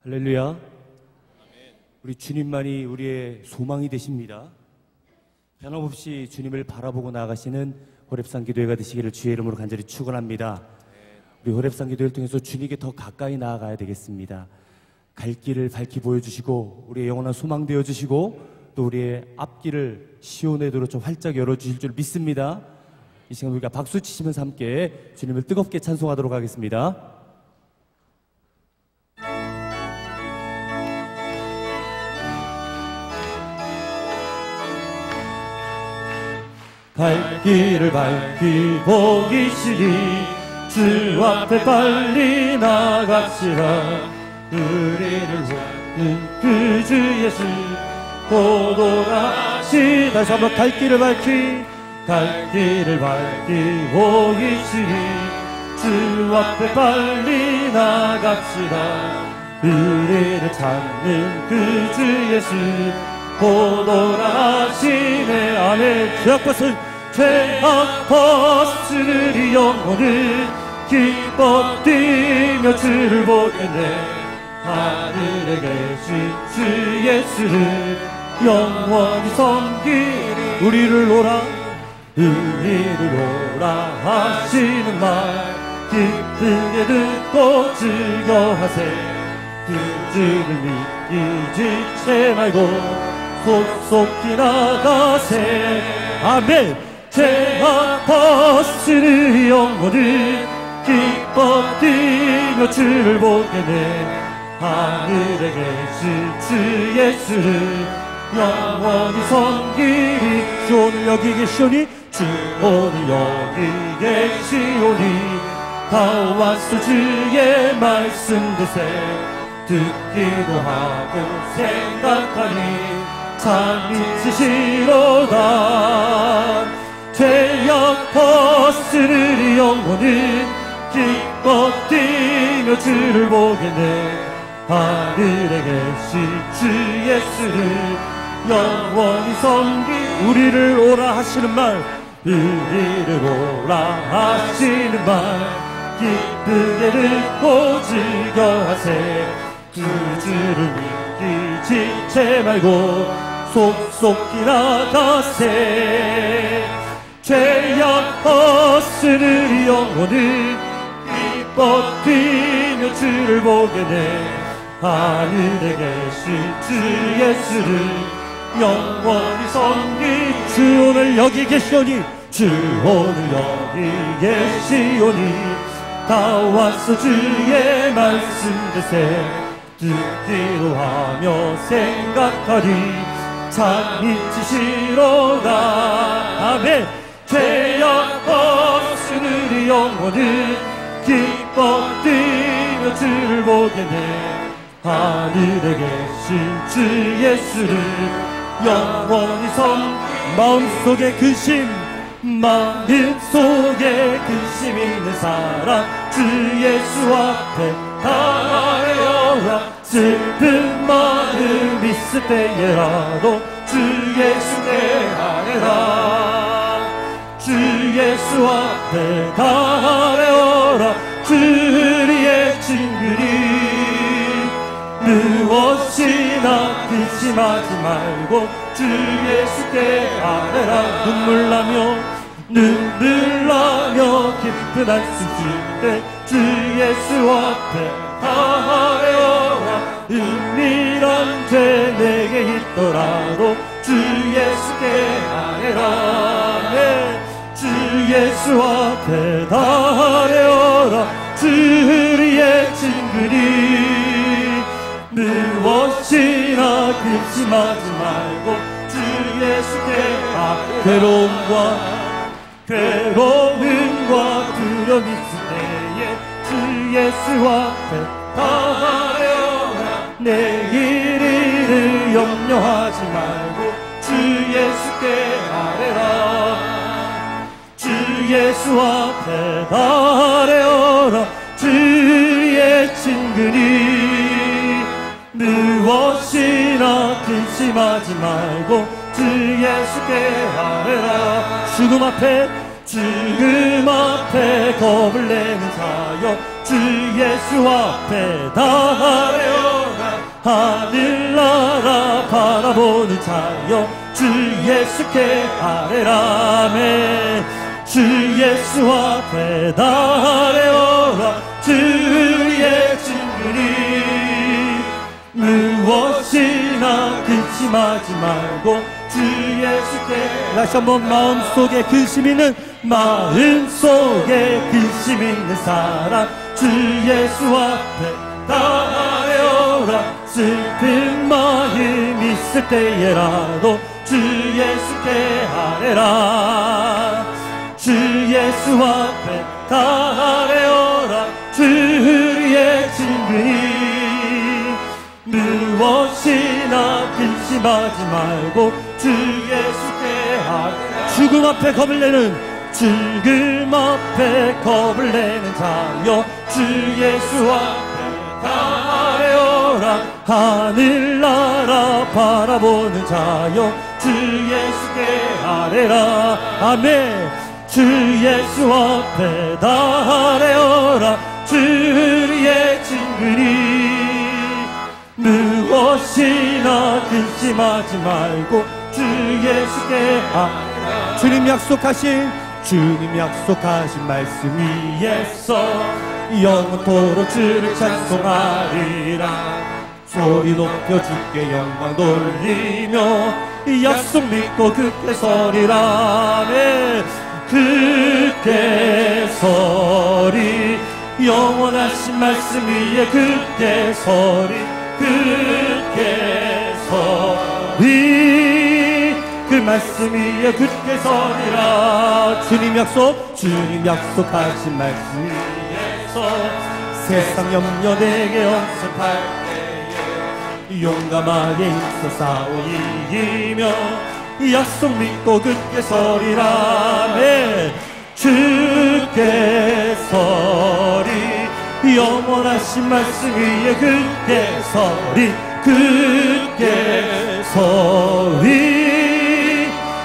할렐루야. 우리 주님만이 우리의 소망이 되십니다. 변함없이 주님을 바라보고 나아가시는 호렙산 기도회가 되시기를 주의 이름으로 간절히 축원합니다. 우리 호렙산 기도회를 통해서 주님께 더 가까이 나아가야 되겠습니다. 갈 길을 밝히 보여주시고 우리의 영원한 소망 되어주시고 또 우리의 앞길을 시온의 도로 좀 활짝 열어주실 줄 믿습니다. 이 시간 우리가 박수 치시면서 함께 주님을 뜨겁게 찬송하도록 하겠습니다. 갈 길을 밝히 보이시니 주 앞에 빨리 나갑시다. 우리를 찾는 그 주 예수 고도하시. 다시 한번 갈 길을 밝히 보이시니 주 앞에 빨리 나갑시다. 우리를 찾는 그 주 예수 고도하시네. 아멘. 죄악 벗으리 영혼을 기뻐 뛰며 주를 보겠네. 하늘에 계신 주 예수를 영원히 섬기리. 우리를 오라 하시는 말 기쁘게 듣고 즐겨하세. 그 주를 믿기 지체 말고 속속히 나가세. 아멘. 죄악 벗으리 영혼을 기뻐 뛰며 주를 보겠네. 하늘에 계신 주 예수를 영원히 섬기리. 주 오늘 여기 계시오니 주 오늘 여기 계시오니 다 왔소 주의 말씀 드세. 듣기도 하고 생각하니 참 있으시로다. 죄악 벗으리 영혼을 기뻐 뛰며 주를 보겠네. 하늘에 계신 주 예수를 영원히 섬기. 우리를 오라 하시는 말 기쁘게 듣고 즐겨하세. 그 주를 믿기 지체 말고 속속히 나가세. 죄악 벗으리 영혼을 기뻐 뛰며 주를 보겠네. 하늘에 계신 주 예수를 영원히 섬기. 주 오늘 여기 계시오니 주 오늘 여기 계시오니 다 왔어 주의 말씀 드세. 듣기도 하며 생각하리 참 잊으시로다. 아멘. 죄악 벗으리 영혼을 기뻐 뛰며 주를 보겠네. 하늘에 계신 주 예수를 영원히 마음속에 근심 있는 사람 주 예수 앞에 다하여라. 슬픈 마음 있을 때에라도 주 예수께 아뢰라. 주 예수 앞에 다하여라. 주의 친구니 무엇이나 근심하지 말고 주 예수께 아뢰라. 눈물 나며 기쁜 한숨 쉴 때 주 예수 앞에 다하여라. 은밀한 죄 내게 있더라도 주 예수께 아뢰라. 네. 주 예수 앞에 다하여라. 주의 친구니 무엇이나 근심하지 말고 주 예수께 괴로움과 두려움 있을 때에 주 예수 앞에 다하여라. 내일을 염려하지 말고 주 예수께 아뢰라. 주 예수 앞에 다하여라. 주의 친구니 무엇이나 근심하지 말고 주 예수께 아뢰라. 죽음 앞에 겁을 내는 자여 주 예수 앞에 다하여라. 하늘나라 바라보는 자여 주 예수께 아뢰라. 아멘. 주 예수 앞에 다 아뢰어라. 주의 증인이 무엇이나 근심하지 말고 주 예수께. 다시 한번 마음속에 근심 있는 사람 주 예수 앞에 다 아뢰어라. 슬픈 마음 있을 때에라도 주 예수께 아뢰라. 주 예수 앞에 다 아뢰어라. 주의 증인이 무엇이나 근심하지 말고 주 예수께 아뢰라. 죽음 앞에 겁을 내는 자여 주 예수 앞에 다 아뢰어라. 하늘나라 바라보는 자여 주 예수께 아뢰라. 아멘. 주 예수 앞에 다 아뢰어라. 주의 증인이 무엇이나 근심하지 말고 주 예수께 아뢰라. 주님 약속하신 말씀 위에서 영원토록 주를 찬송하리라. 소리 높여 주께 영광 돌리며 약속 믿고 굳게 서리라. 네. 굳게 서리. 영원하신 말씀 위에 굳게 서리. 굳게 서리. 그 말씀 위에 굳게 서리라. 주님 약속하신 말씀 위에서 세상 염려 내게 언습할 때에 용감하게 힘써 싸워 이기며 약속 믿고 굳게 서리라. 네. 굳게 서리. 영원하신 말씀 위에 굳게 서리. 굳게 서리.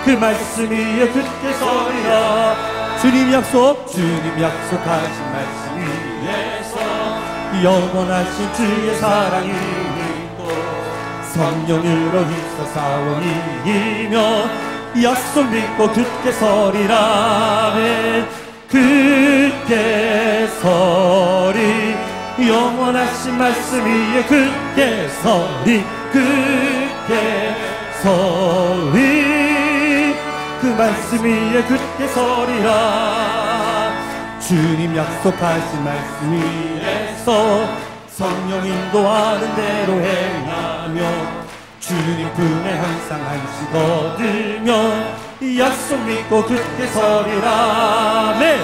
그 말씀 위에 굳게 서리라. 주님 약속하신 말씀 위에서 영원하신 주의 사랑이 있고 성령으로 힘써 싸워 이기며 약속 믿고 굳게 서리라. 네. 굳게 서리. 영원하신 말씀 위에 굳게 서리. 굳게 서리. 그 말씀 위에 굳게 서리라. 주님 약속하신 말씀 위에서 성령 인도하는 대로 행하며 주님 품에 항상 안식 얻으며 약속 믿고 굳게 서리라. 네.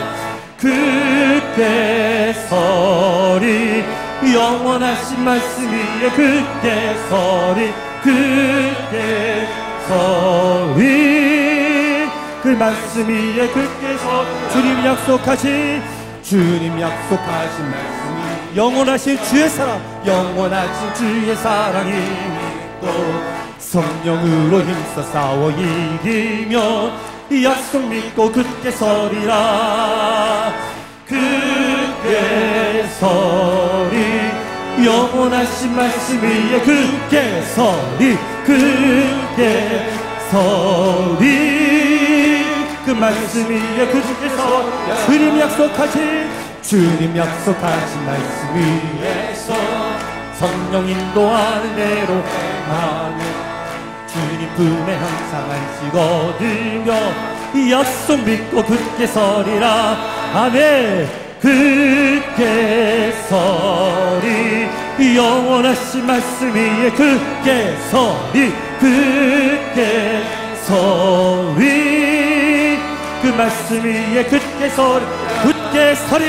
굳게 서리. 영원하신 말씀 위에 굳게 서리. 굳게 서리. 그 말씀 위에 굳게 서리. 주님 약속하신 말씀이 영원하신 주의 사랑이 또 성령으로 힘써 싸워 이기며 약속 믿고 굳게 서리라. 굳게 서리. 영원하신 말씀 위에 굳게 서리. 굳게 서리. 그 말씀 위에 굳게 서리. 주님 약속하신 말씀 위에서 성령 인도하는 대로 행하며 주님 품에 항상 안식 얻으며 약속 믿고 굳게 서리라. 아멘. 굳게 서리. 영원하신 말씀 위에 굳게 서리. 굳게 서리. 그 말씀 위에 굳게 서리. 굳게 서리.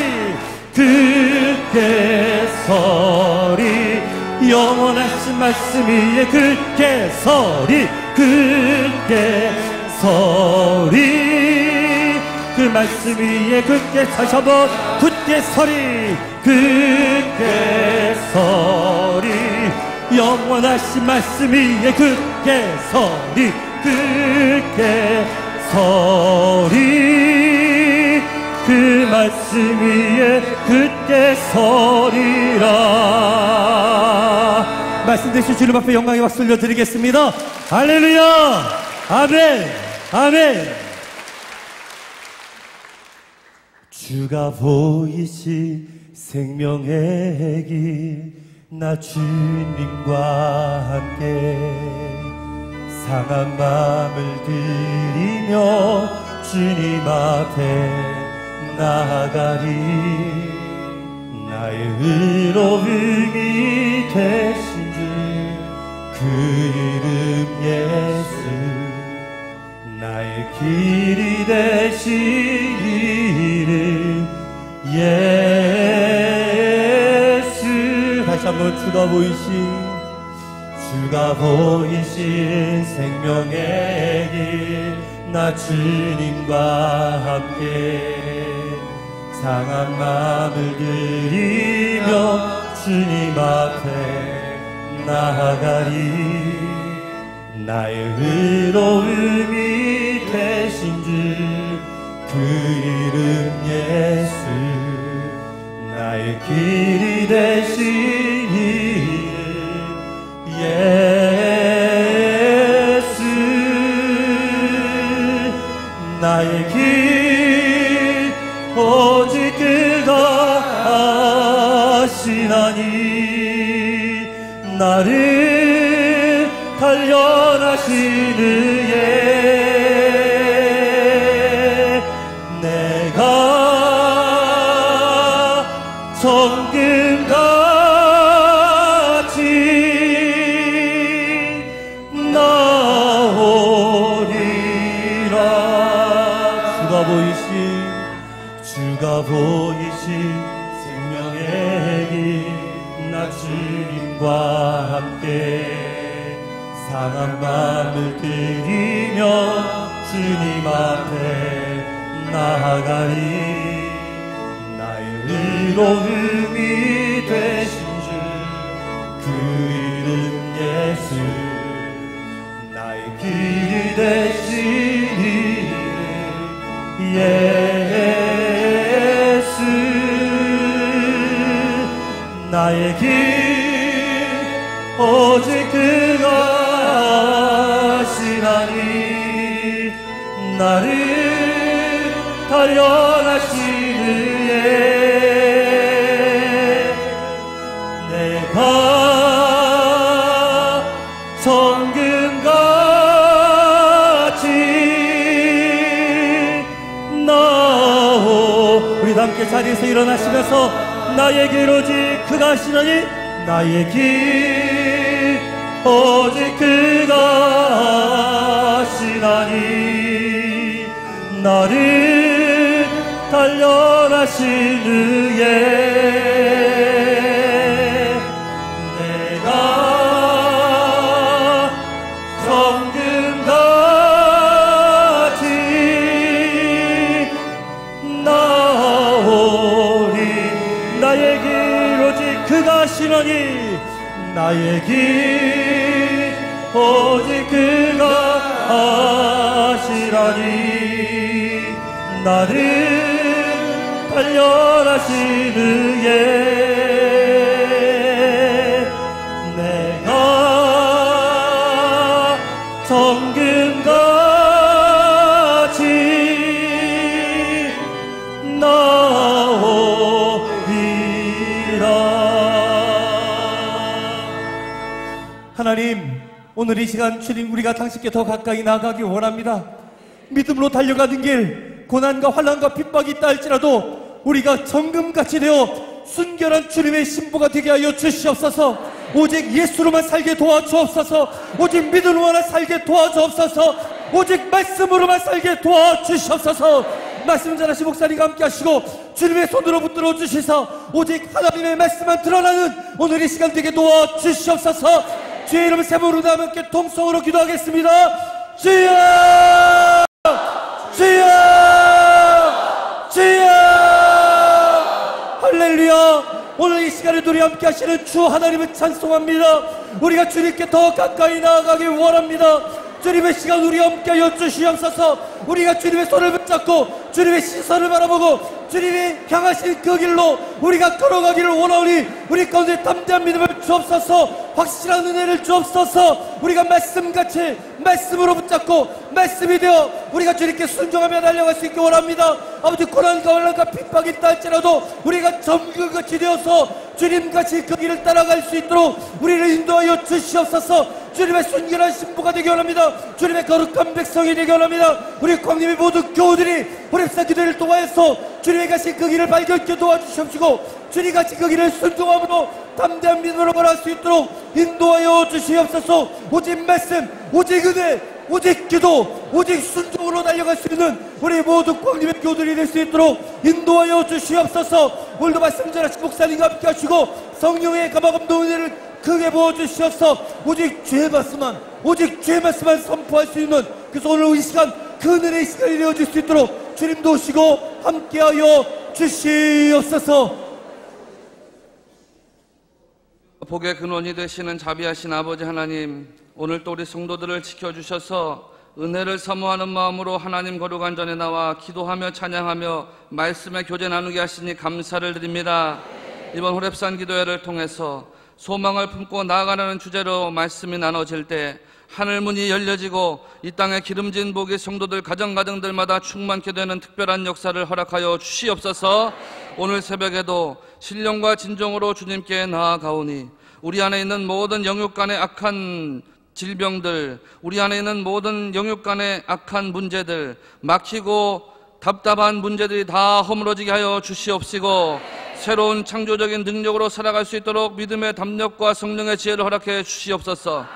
굳게 서리. 영원하신 말씀 위에 굳게 서리. 굳게 서리. 그 말씀 위에 굳게 다시 한번 굳게 서리. 굳게 서리. 영원하신 말씀 위에 굳게 서리. 굳게 서리. 그 말씀 위에 굳게 서리라. 말씀 되신 주님 앞에 영광의 박수 올려드리겠습니다. 할렐루야. 아멘. 아멘. 주가 보이신 생명의 길, 나 주님과 함께 상한 마음을 들이며 주님 앞에 나아가리. 나의 의로움이 되신 주 그 이름 예수, 나의 길이 되신 이름 예수. 다시 한번 주가 보이신 생명의 길, 나 주님과 함께 상한 마음을 들이며 주님 앞에 나아가리. 나의 의로움이 되신 주 그 이름 예수, 나의 길이 되신 이름 예수. 나의 길 오직 그가 하시나니, 나를 단련하시는 예 내가 정금같이 나오리라. 주가 보이신 생명의 길, 나 주님과 함께 상한 마음을 들이며 주님 앞에 나아가리. 나의 의로움이 되신 주 그 이름 예수, 나의 길이 되신 이름 예수. 나의 길 오직 그가 하시나니, 나를 단련하시는 예 내가 정금같이 나오. 우리 함께 자리에서 일어나시면서 나의 길 오직 그가 하시나니, 나의 길 오직 그가 하시나니, 나를 단련하시는 예 내가 정금같이 나오리. 나의 길 오직 그가 하시나니, 나의 길 오직 그가 하시나니, 나를 단련하시는 예 내가 정금같이 나오리라. 하나님, 오늘 이 시간 주님, 우리가 당신께 더 가까이 나아가기 원합니다. 믿음으로 달려가는 길, 고난과 환난과 핍박이 있다 할지라도 우리가 정금같이 되어 순결한 주님의 신부가 되게 하여 주시옵소서. 오직 예수로만 살게 도와주옵소서. 오직 믿음으로만 살게 도와주옵소서. 오직 말씀으로만 살게 도와주시옵소서. 말씀 전하신 목사님과 함께 하시고 주님의 손으로 붙들어 주시사 오직 하나님의 말씀만 드러나는 오늘 이 시간 되게 도와주시옵소서. 주의 이름 세 번으로 함께 통성으로 기도하겠습니다. 주여! 주여! 주여! 할렐루야! 오늘 이 시간에 우리 함께 하시는 주 하나님을 찬송합니다. 우리가 주님께 더 가까이 나아가길 원합니다. 주님의 시간 우리 함께하여 주시옵소서. 우리가 주님의 손을 붙잡고 주님의 시선을 바라보고 주님이 향하신 그 길로 우리가 걸어가기를 원하오니 우리 가운데 담대한 믿음을 주옵소서. 확실한 은혜를 주옵소서. 우리가 말씀같이 말씀으로 붙잡고 말씀이 되어 우리가 주님께 순종하며 달려갈 수 있게 원합니다. 아버지, 고난과 환난과 핍박이 있다 할지라도 우리가 정글같이 되어서 주님같이 그 길을 따라갈 수 있도록 우리를 인도하여 주시옵소서. 주님의 순결한 신부가 되게 원합니다. 주님의 거룩한 백성이 되게 원합니다. 우리 광림의 모든 교우들이 호렙산 기도를 통하여서 주님의 가신 그 길을 발견케 도와주시옵시고 주님같이 그 길을 순종함으로 담대한 믿음으로 걸어갈 수 있도록 인도하여 주시옵소서. 오직 말씀, 오직 은혜, 오직 기도, 오직 순종으로 달려갈 수 있는 우리 모두 광림의 교우들이 될 수 있도록 인도하여 주시옵소서. 오늘도 말씀 전하신 목사님과 함께 하시고 성령의 감화감동 은혜를 크게 부어주시옵소서. 오직 죄의 말씀만, 오직 죄의 말씀만 선포할 수 있는, 그래서 오늘 이 시간 그 은혜의 시간이 되어질 수 있도록 주님도 오시고 함께하여 주시옵소서. 복의 근원이 되시는 자비하신 아버지 하나님, 오늘 또 우리 성도들을 지켜주셔서 은혜를 사모하는 마음으로 하나님 거룩한 전에 나와 기도하며 찬양하며 말씀의 교제 나누게 하시니 감사를 드립니다. 이번 호렙산 기도회를 통해서 소망을 품고 나아가라는 주제로 말씀이 나눠질 때 하늘문이 열려지고 이 땅에 기름진 복이 성도들 가정가정들마다 충만케 되는 특별한 역사를 허락하여 주시옵소서. 오늘 새벽에도 신령과 진정으로 주님께 나아가오니 우리 안에 있는 모든 영육 간의 악한 질병들, 우리 안에 있는 모든 영육 간의 악한 문제들, 막히고 답답한 문제들이 다 허물어지게 하여 주시옵시고 새로운 창조적인 능력으로 살아갈 수 있도록 믿음의 담력과 성령의 지혜를 허락해 주시옵소서.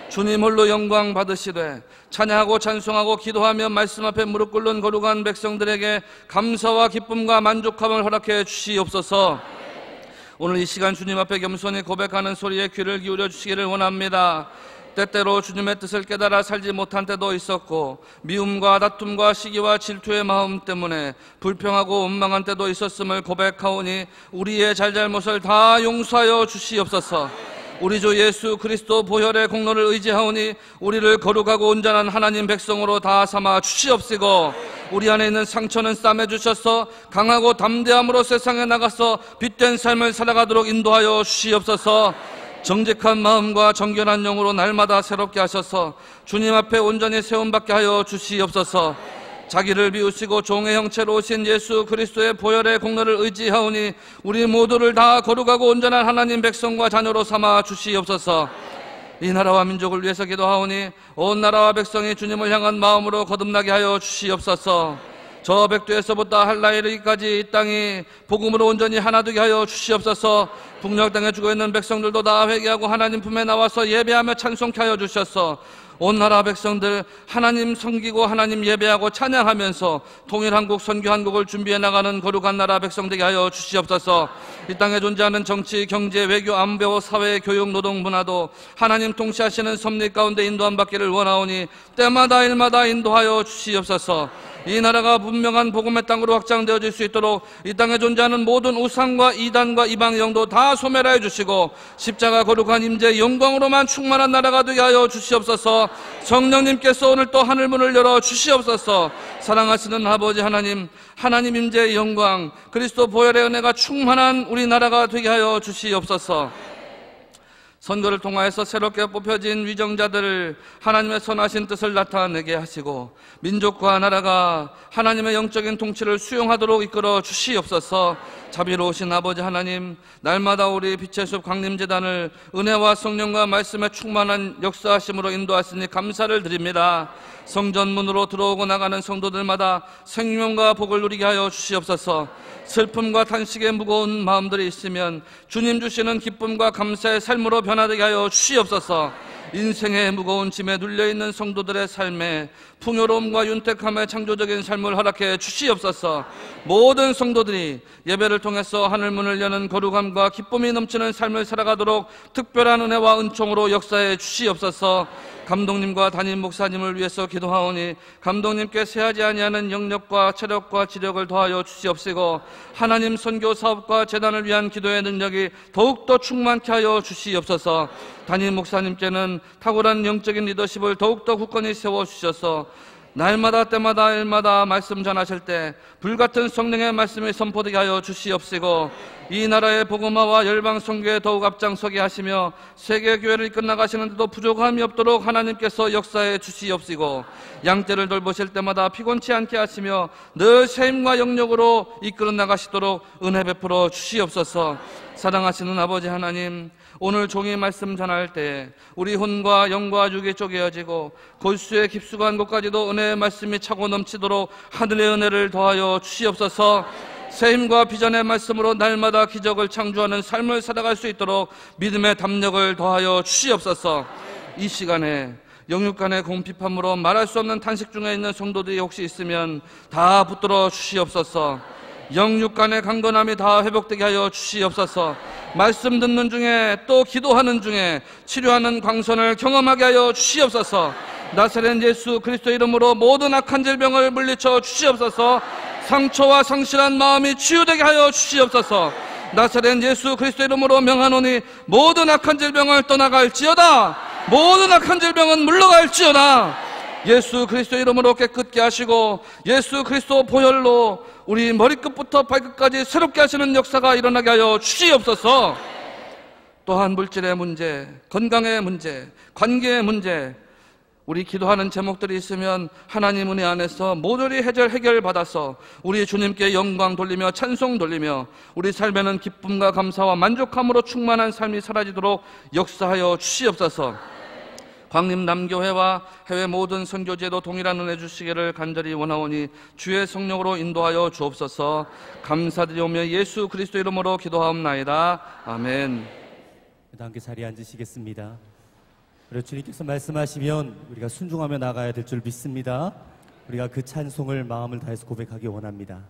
주님 홀로 영광 받으시되 찬양하고 찬송하고 기도하며 말씀 앞에 무릎 꿇는 거룩한 백성들에게 감사와 기쁨과 만족함을 허락해 주시옵소서. 오늘 이 시간 주님 앞에 겸손히 고백하는 소리에 귀를 기울여 주시기를 원합니다. 때때로 주님의 뜻을 깨달아 살지 못한 때도 있었고 미움과 다툼과 시기와 질투의 마음 때문에 불평하고 원망한 때도 있었음을 고백하오니 우리의 잘잘못을 다 용서하여 주시옵소서. 우리 주 예수 그리스도 보혈의 공로를 의지하오니 우리를 거룩하고 온전한 하나님 백성으로 다 삼아 주시옵시고 우리 안에 있는 상처는 싸매 주셔서 강하고 담대함으로 세상에 나가서 빛된 삶을 살아가도록 인도하여 주시옵소서. 정직한 마음과 정결한 영으로 날마다 새롭게 하셔서 주님 앞에 온전히 세움받게 하여 주시옵소서. 자기를 비우시고 종의 형체로 오신 예수 그리스도의 보혈의 공로를 의지하오니 우리 모두를 다 거룩하고 온전한 하나님 백성과 자녀로 삼아 주시옵소서. 이 나라와 민족을 위해서 기도하오니 온 나라와 백성이 주님을 향한 마음으로 거듭나게 하여 주시옵소서. 저 백두에서부터 한라에 이르기까지 이 땅이 복음으로 온전히 하나 되게 하여 주시옵소서. 북녘 땅에 죽어있는 백성들도 다 회개하고 하나님 품에 나와서 예배하며 찬송케 하여 주셔서 온 나라 백성들 하나님 섬기고 하나님 예배하고 찬양하면서 통일한국 선교한국을 준비해 나가는 거룩한 나라 백성 되게 하여 주시옵소서. 이 땅에 존재하는 정치, 경제, 외교, 안보, 사회, 교육, 노동, 문화도 하나님 통치하시는 섭리 가운데 인도함 받기를 원하오니 때마다 일마다 인도하여 주시옵소서. 이 나라가 분명한 복음의 땅으로 확장되어질 수 있도록 이 땅에 존재하는 모든 우상과 이단과 이방 영도 다 소멸하여 주시고 십자가 거룩한 임재의 영광으로만 충만한 나라가 되게 하여 주시옵소서. 성령님께서 오늘 또 하늘문을 열어 주시옵소서. 사랑하시는 아버지 하나님, 하나님 임재의 영광, 그리스도 보혈의 은혜가 충만한 우리나라가 되게 하여 주시옵소서. 선거를 통하여서 새롭게 뽑혀진 위정자들을 하나님의 선하신 뜻을 나타내게 하시고 민족과 나라가 하나님의 영적인 통치를 수용하도록 이끌어 주시옵소서. 자비로우신 아버지 하나님, 날마다 우리 빛의 숲 강림재단을 은혜와 성령과 말씀의 충만한 역사하심으로 인도하시니 감사를 드립니다. 성전문으로 들어오고 나가는 성도들마다 생명과 복을 누리게 하여 주시옵소서. 슬픔과 탄식에 무거운 마음들이 있으면 주님 주시는 기쁨과 감사의 삶으로 변화되게 하여 주시옵소서. 인생의 무거운 짐에 눌려있는 성도들의 삶에 풍요로움과 윤택함의 창조적인 삶을 허락해 주시옵소서. 모든 성도들이 예배를 통해서 하늘문을 여는 거룩함과 기쁨이 넘치는 삶을 살아가도록 특별한 은혜와 은총으로 역사해 주시옵소서. 감독님과 담임 목사님을 위해서 기도하오니 감독님께 세하지 아니하는 영력과 체력과 지력을 더하여 주시옵시고 하나님 선교 사업과 재단을 위한 기도의 능력이 더욱더 충만케 하여 주시옵소서. 담임 목사님께는 탁월한 영적인 리더십을 더욱더 굳건히 세워주셔서 날마다 때마다 일마다 말씀 전하실 때 불같은 성령의 말씀이 선포되게 하여 주시옵시고 이 나라의 복음화와 열방 선교에 더욱 앞장서게 하시며 세계 교회를 이끌어나가시는데도 부족함이 없도록 하나님께서 역사해 주시옵시고 양떼를 돌보실 때마다 피곤치 않게 하시며 늘 새 힘과 영력으로 이끌어나가시도록 은혜 베풀어 주시옵소서. 사랑하시는 아버지 하나님, 오늘 종이 말씀 전할 때 우리 혼과 영과 육이 쪼개어지고 골수의 깊숙한 곳까지도 은혜의 말씀이 차고 넘치도록 하늘의 은혜를 더하여 주시옵소서. 새 힘과 비전의 말씀으로 날마다 기적을 창조하는 삶을 살아갈 수 있도록 믿음의 담력을 더하여 주시옵소서. 이 시간에 영육간의 공핍함으로 말할 수 없는 탄식 중에 있는 성도들이 혹시 있으면 다 붙들어 주시옵소서. 영육간의 강건함이 다 회복되게 하여 주시옵소서. 말씀 듣는 중에 또 기도하는 중에 치료하는 광선을 경험하게 하여 주시옵소서. 나사렛 예수 그리스도 이름으로 모든 악한 질병을 물리쳐 주시옵소서. 상처와 상실한 마음이 치유되게 하여 주시옵소서. 나사렛 예수 그리스도 이름으로 명하노니 모든 악한 질병을 떠나갈지어다. 모든 악한 질병은 물러갈지어다. 예수 그리스도 이름으로 깨끗게 하시고 예수 그리스도 보혈로 우리 머리끝부터 발끝까지 새롭게 하시는 역사가 일어나게 하여 주시옵소서. 또한 물질의 문제, 건강의 문제, 관계의 문제, 우리 기도하는 제목들이 있으면 하나님 은혜 안에서 모조리 해결받아서 우리 주님께 영광 돌리며 찬송 돌리며 우리 삶에는 기쁨과 감사와 만족함으로 충만한 삶이 사라지도록 역사하여 주시옵소서. 광림남교회와 해외 모든 선교지에도 동일한 은혜 주시기를 간절히 원하오니 주의 성령으로 인도하여 주옵소서. 감사드리오며 예수 그리스도 이름으로 기도하옵나이다. 아멘. 함께 자리에 앉으시겠습니다. 그리고 주님께서 말씀하시면 우리가 순종하며 나가야 될 줄 믿습니다. 우리가 그 찬송을 마음을 다해서 고백하기 원합니다.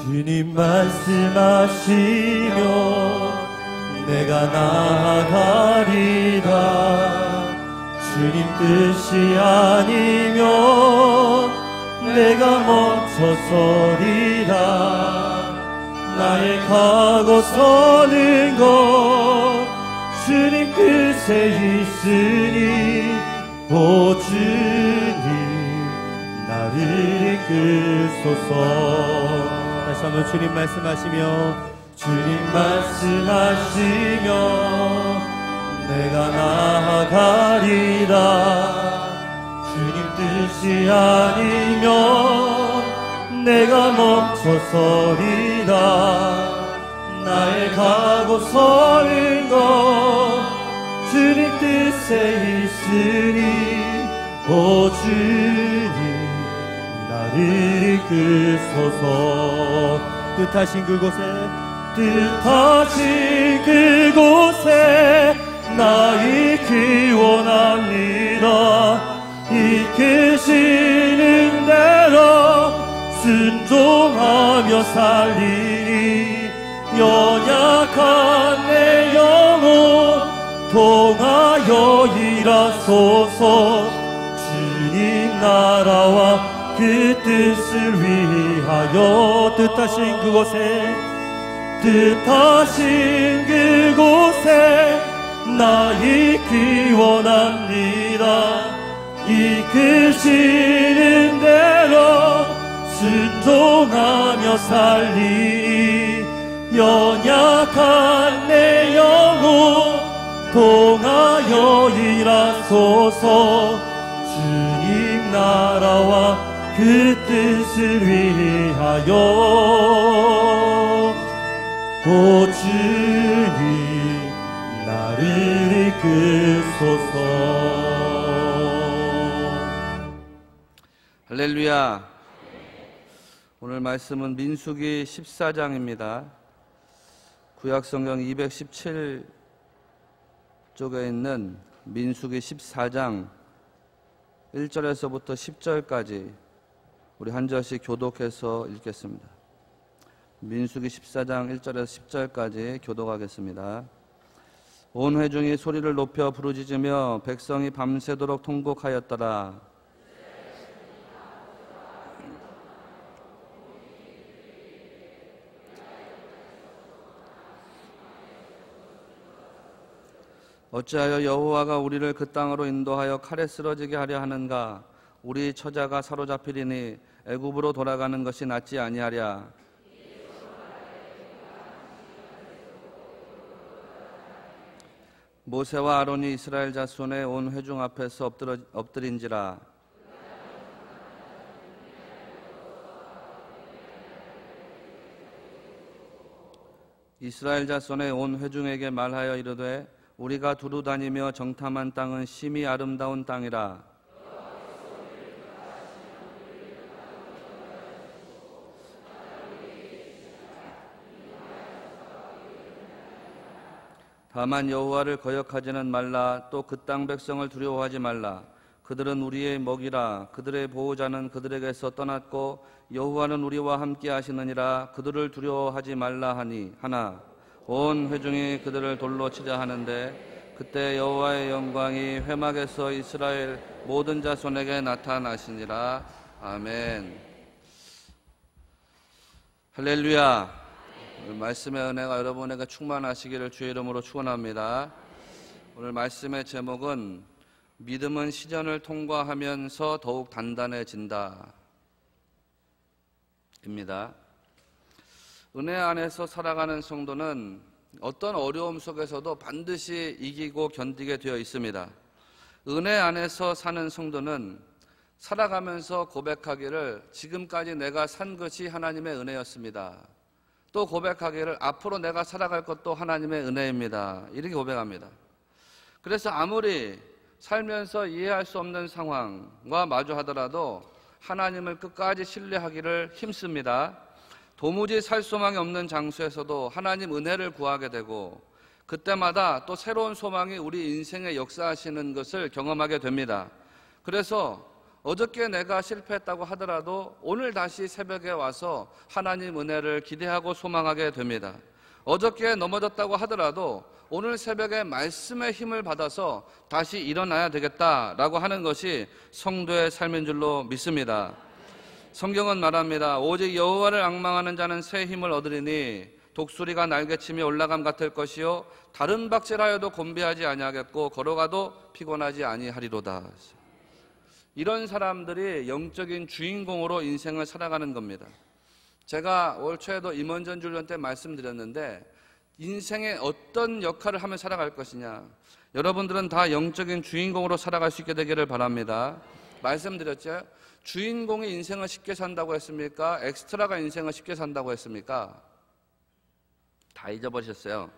주님 말씀하시면 내가 나아가리라. 주님 뜻이 아니면 내가 멈춰서리라. 나의 가고 서는 것 주님 뜻에 있으니 오 주님 나를 이끄소서. 다시 한번 주님 말씀하시며 주님 말씀하시며 내가 나아가리라. 주님 뜻이 아니면 내가 멈춰서리라. 나의 가고 서는 것 주님 뜻에 있으니 오 주님 나를 이끄소서. 뜻하신 그곳에 나 있기 원합니다. 이끄시는 대로 순종하며 살리니 연약한 내 영혼 통하여 일하소서. 주님 나라와 그 뜻을 위하여 뜻하신 그곳에 나 있기 원합니다. 이끄시는 대로 순종하며 살리니 연약한 내 영혼 통하여 일하소서. 주님 나라와 그 뜻을 위하여 오 주님 나를 이끄소서. 할렐루야. 오늘 말씀은 민수기 14장입니다. 구약성경 217쪽에 있는 민수기 14장 1절에서부터 10절까지 우리 한 절씩 교독해서 읽겠습니다. 민수기 14장 1절에서 10절까지 교독하겠습니다. 온 회중이 소리를 높여 부르짖으며 백성이 밤새도록 통곡하였더라. 어찌하여 여호와가 우리를 그 땅으로 인도하여 칼에 쓰러지게 하려 하는가? 우리 처자가 사로잡히리니 애굽으로 돌아가는 것이 낫지 아니하랴. 모세와 아론이 이스라엘 자손의 온 회중 앞에서 엎드린지라. 이스라엘 자손의 온 회중에게 말하여 이르되 우리가 두루 다니며 정탐한 땅은 심히 아름다운 땅이라. 다만 여호와를 거역하지는 말라. 또 그 땅 백성을 두려워하지 말라. 그들은 우리의 먹이라. 그들의 보호자는 그들에게서 떠났고 여호와는 우리와 함께 하시느니라. 그들을 두려워하지 말라 하나 온 회중이 그들을 돌로 치자 하는데 그때 여호와의 영광이 회막에서 이스라엘 모든 자손에게 나타나시니라. 아멘. 할렐루야. 오늘 말씀의 은혜가 여러분에게 충만하시기를 주의 이름으로 축원합니다. 오늘 말씀의 제목은 믿음은 시련을 통과하면서 더욱 단단해진다 입니다. 은혜 안에서 살아가는 성도는 어떤 어려움 속에서도 반드시 이기고 견디게 되어 있습니다. 은혜 안에서 사는 성도는 살아가면서 고백하기를 지금까지 내가 산 것이 하나님의 은혜였습니다. 또 고백하기를 앞으로 내가 살아갈 것도 하나님의 은혜입니다. 이렇게 고백합니다. 그래서 아무리 살면서 이해할 수 없는 상황과 마주하더라도 하나님을 끝까지 신뢰하기를 힘씁니다. 도무지 살 소망이 없는 장소에서도 하나님 은혜를 구하게 되고 그때마다 또 새로운 소망이 우리 인생에 역사하시는 것을 경험하게 됩니다. 그래서 어저께 내가 실패했다고 하더라도 오늘 다시 새벽에 와서 하나님 은혜를 기대하고 소망하게 됩니다. 어저께 넘어졌다고 하더라도 오늘 새벽에 말씀의 힘을 받아서 다시 일어나야 되겠다라고 하는 것이 성도의 삶인 줄로 믿습니다. 성경은 말합니다. 오직 여호와를 앙망하는 자는 새 힘을 얻으리니 독수리가 날개치며 올라감 같을 것이요 다른 박질하여도 곤비하지 아니하겠고 걸어가도 피곤하지 아니하리로다. 이런 사람들이 영적인 주인공으로 인생을 살아가는 겁니다. 제가 올 초에도 임원전 훈련 때 말씀드렸는데 인생에 어떤 역할을 하며 살아갈 것이냐, 여러분들은 다 영적인 주인공으로 살아갈 수 있게 되기를 바랍니다. 말씀드렸죠? 주인공이 인생을 쉽게 산다고 했습니까? 엑스트라가 인생을 쉽게 산다고 했습니까? 다 잊어버리셨어요.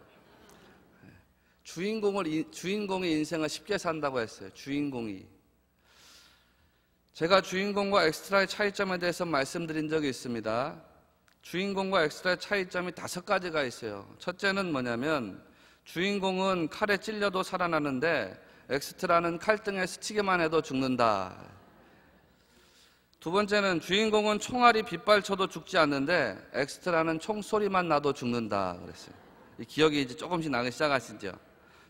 주인공이 인생을 쉽게 산다고 했어요. 주인공이. 제가 주인공과 엑스트라의 차이점에 대해서 말씀드린 적이 있습니다. 주인공과 엑스트라의 차이점이 5가지가 있어요. 첫째는 뭐냐면 주인공은 칼에 찔려도 살아나는데 엑스트라는 칼등에 스치기만 해도 죽는다. 두 번째는 주인공은 총알이 빗발쳐도 죽지 않는데 엑스트라는 총소리만 나도 죽는다 그랬어요. 이 기억이 이제 조금씩 나기 시작하시죠.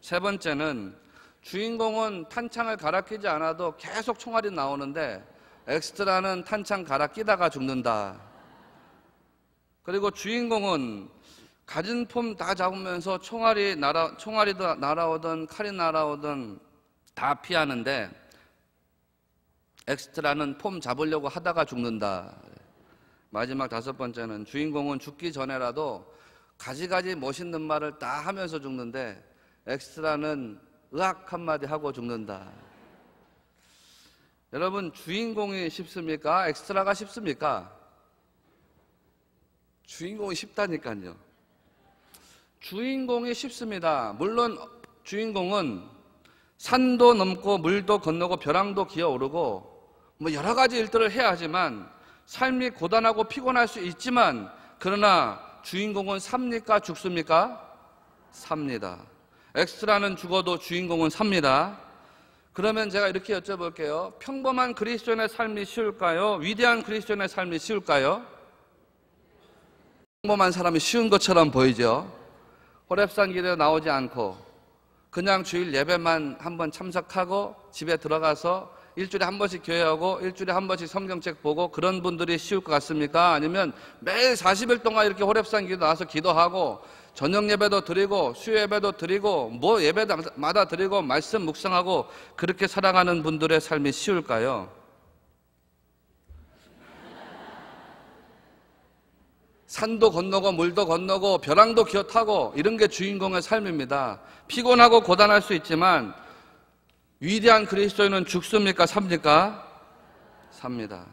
세 번째는 주인공은 탄창을 갈아 끼지 않아도 계속 총알이 나오는데 엑스트라는 탄창 갈아 끼다가 죽는다. 그리고 주인공은 가진 폼 다 잡으면서 총알이 날아오든 칼이 날아오든 다 피하는데 엑스트라는 폼 잡으려고 하다가 죽는다. 마지막 5번째는 주인공은 죽기 전에라도 가지가지 멋있는 말을 다 하면서 죽는데 엑스트라는 의학 한마디 하고 죽는다. 여러분, 주인공이 쉽습니까? 엑스트라가 쉽습니까? 주인공이 쉽다니까요. 주인공이 쉽습니다. 물론 주인공은 산도 넘고 물도 건너고 벼랑도 기어오르고 뭐 여러 가지 일들을 해야 하지만 삶이 고단하고 피곤할 수 있지만 그러나 주인공은 삽니까? 죽습니까? 삽니다. 엑스트라는 죽어도 주인공은 삽니다. 그러면 제가 이렇게 여쭤볼게요. 평범한 그리스도인의 삶이 쉬울까요? 위대한 그리스도인의 삶이 쉬울까요? 평범한 사람이 쉬운 것처럼 보이죠. 호렙산 기도에 나오지 않고 그냥 주일 예배만 한번 참석하고 집에 들어가서 일주일에 한 번씩 교회하고 일주일에 한 번씩 성경책 보고 그런 분들이 쉬울 것 같습니까? 아니면 매일 40일 동안 이렇게 호렙산 기도 나와서 기도하고 저녁 예배도 드리고 수요 예배도 드리고 뭐 예배마다 드리고 말씀 묵상하고 그렇게 살아가는 분들의 삶이 쉬울까요? 산도 건너고 물도 건너고 벼랑도 기어 타고 이런 게 주인공의 삶입니다. 피곤하고 고단할 수 있지만 위대한 그리스도인은 죽습니까? 삽니까? 삽니다.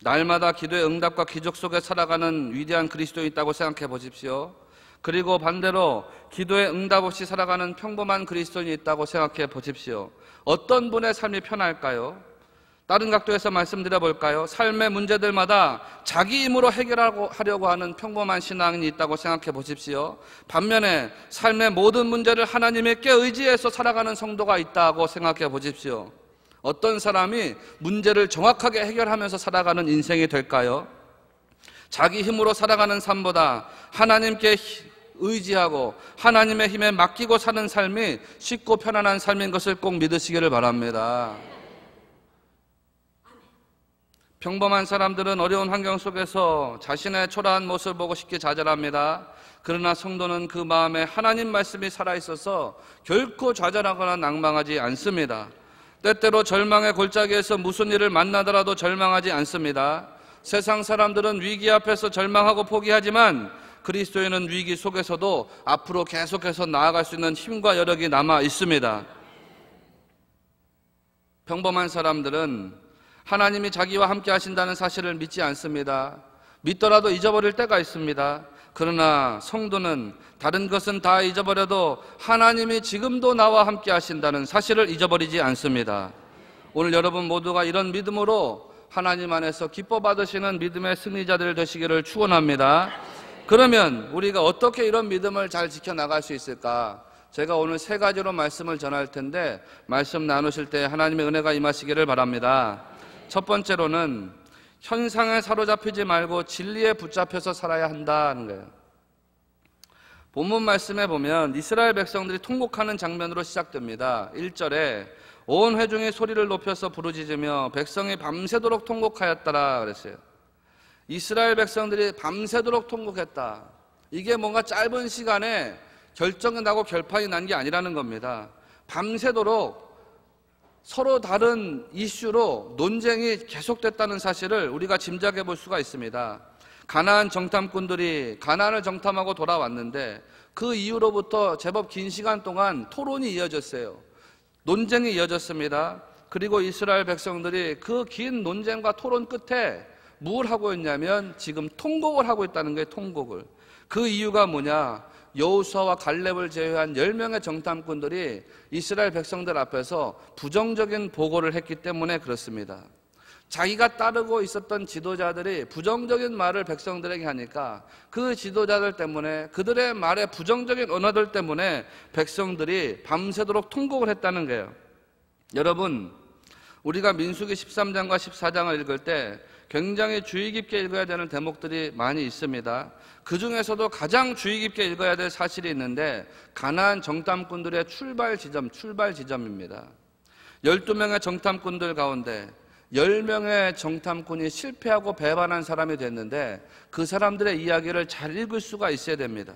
날마다 기도의 응답과 기적 속에 살아가는 위대한 그리스도인이 있다고 생각해 보십시오. 그리고 반대로 기도의 응답 없이 살아가는 평범한 그리스도인이 있다고 생각해 보십시오. 어떤 분의 삶이 편할까요? 다른 각도에서 말씀드려 볼까요? 삶의 문제들마다 자기 힘으로 해결하려고 하는 평범한 신앙인이 있다고 생각해 보십시오. 반면에 삶의 모든 문제를 하나님께 의지해서 살아가는 성도가 있다고 생각해 보십시오. 어떤 사람이 문제를 정확하게 해결하면서 살아가는 인생이 될까요? 자기 힘으로 살아가는 삶보다 하나님께 의지하고 하나님의 힘에 맡기고 사는 삶이 쉽고 편안한 삶인 것을 꼭 믿으시기를 바랍니다. 평범한 사람들은 어려운 환경 속에서 자신의 초라한 모습을 보고 쉽게 좌절합니다. 그러나 성도는 그 마음에 하나님 말씀이 살아있어서 결코 좌절하거나 낭망하지 않습니다. 때때로 절망의 골짜기에서 무슨 일을 만나더라도 절망하지 않습니다. 세상 사람들은 위기 앞에서 절망하고 포기하지만 그리스도인은 위기 속에서도 앞으로 계속해서 나아갈 수 있는 힘과 여력이 남아 있습니다. 평범한 사람들은 하나님이 자기와 함께 하신다는 사실을 믿지 않습니다. 믿더라도 잊어버릴 때가 있습니다. 그러나 성도는 다른 것은 다 잊어버려도 하나님이 지금도 나와 함께 하신다는 사실을 잊어버리지 않습니다. 오늘 여러분 모두가 이런 믿음으로 하나님 안에서 기뻐 받으시는 믿음의 승리자들 되시기를 축원합니다. 그러면 우리가 어떻게 이런 믿음을 잘 지켜나갈 수 있을까? 제가 오늘 3가지로 말씀을 전할 텐데 말씀 나누실 때 하나님의 은혜가 임하시기를 바랍니다. 첫 번째로는 현상에 사로잡히지 말고 진리에 붙잡혀서 살아야 한다는 거예요. 본문 말씀에 보면 이스라엘 백성들이 통곡하는 장면으로 시작됩니다. 1절에 온 회중이 소리를 높여서 부르짖으며 백성이 밤새도록 통곡하였더라 그랬어요. 이스라엘 백성들이 밤새도록 통곡했다. 이게 뭔가 짧은 시간에 결정이 나고 결판이 난 게 아니라는 겁니다. 밤새도록 서로 다른 이슈로 논쟁이 계속됐다는 사실을 우리가 짐작해 볼 수가 있습니다. 가나안 정탐꾼들이 가나안을 정탐하고 돌아왔는데 그 이후로부터 제법 긴 시간 동안 토론이 이어졌어요. 논쟁이 이어졌습니다. 그리고 이스라엘 백성들이 그 긴 논쟁과 토론 끝에 뭘 하고 있냐면 지금 통곡을 하고 있다는 거예요. 통곡을. 그 이유가 뭐냐? 여호수아와 갈렙을 제외한 10명의 정탐꾼들이 이스라엘 백성들 앞에서 부정적인 보고를 했기 때문에 그렇습니다. 자기가 따르고 있었던 지도자들이 부정적인 말을 백성들에게 하니까 그 지도자들 때문에 그들의 말에 부정적인 언어들 때문에 백성들이 밤새도록 통곡을 했다는 거예요. 여러분, 우리가 민수기 13장과 14장을 읽을 때 굉장히 주의 깊게 읽어야 되는 대목들이 많이 있습니다. 그 중에서도 가장 주의 깊게 읽어야 될 사실이 있는데 가나안 정탐꾼들의 출발 지점입니다. 12명의 정탐꾼들 가운데 10명의 정탐꾼이 실패하고 배반한 사람이 됐는데 그 사람들의 이야기를 잘 읽을 수가 있어야 됩니다.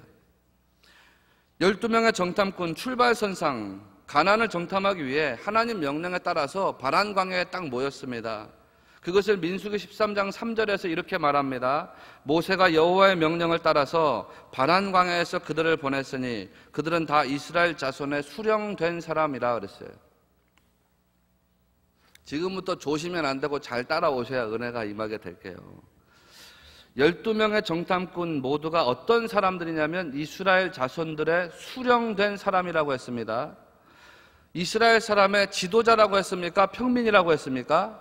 12명의 정탐꾼 출발선상 가나안을 정탐하기 위해 하나님 명령에 따라서 바란 광야에 딱 모였습니다. 그것을 민수기 13장 3절에서 이렇게 말합니다. 모세가 여호와의 명령을 따라서 바란 광야에서 그들을 보냈으니 그들은 다 이스라엘 자손의 수령된 사람이라 그랬어요. 지금부터 조심면 안 되고 잘 따라오셔야 은혜가 임하게 될게요. 12명의 정탐꾼 모두가 어떤 사람들이냐면 이스라엘 자손들의 수령된 사람이라고 했습니다. 이스라엘 사람의 지도자라고 했습니까? 평민이라고 했습니까?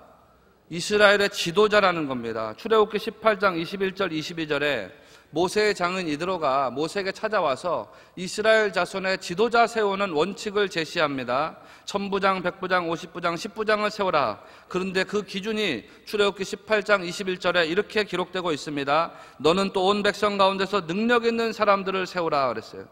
이스라엘의 지도자라는 겁니다. 출애굽기 18장 21절 22절에 모세의 장인 이드로가 모세에게 찾아와서 이스라엘 자손의 지도자 세우는 원칙을 제시합니다. 천부장, 백부장, 50부장, 10부장을 세워라. 그런데 그 기준이 출애굽기 18장 21절에 이렇게 기록되고 있습니다. 너는 또 온 백성 가운데서 능력 있는 사람들을 세우라 그랬어요.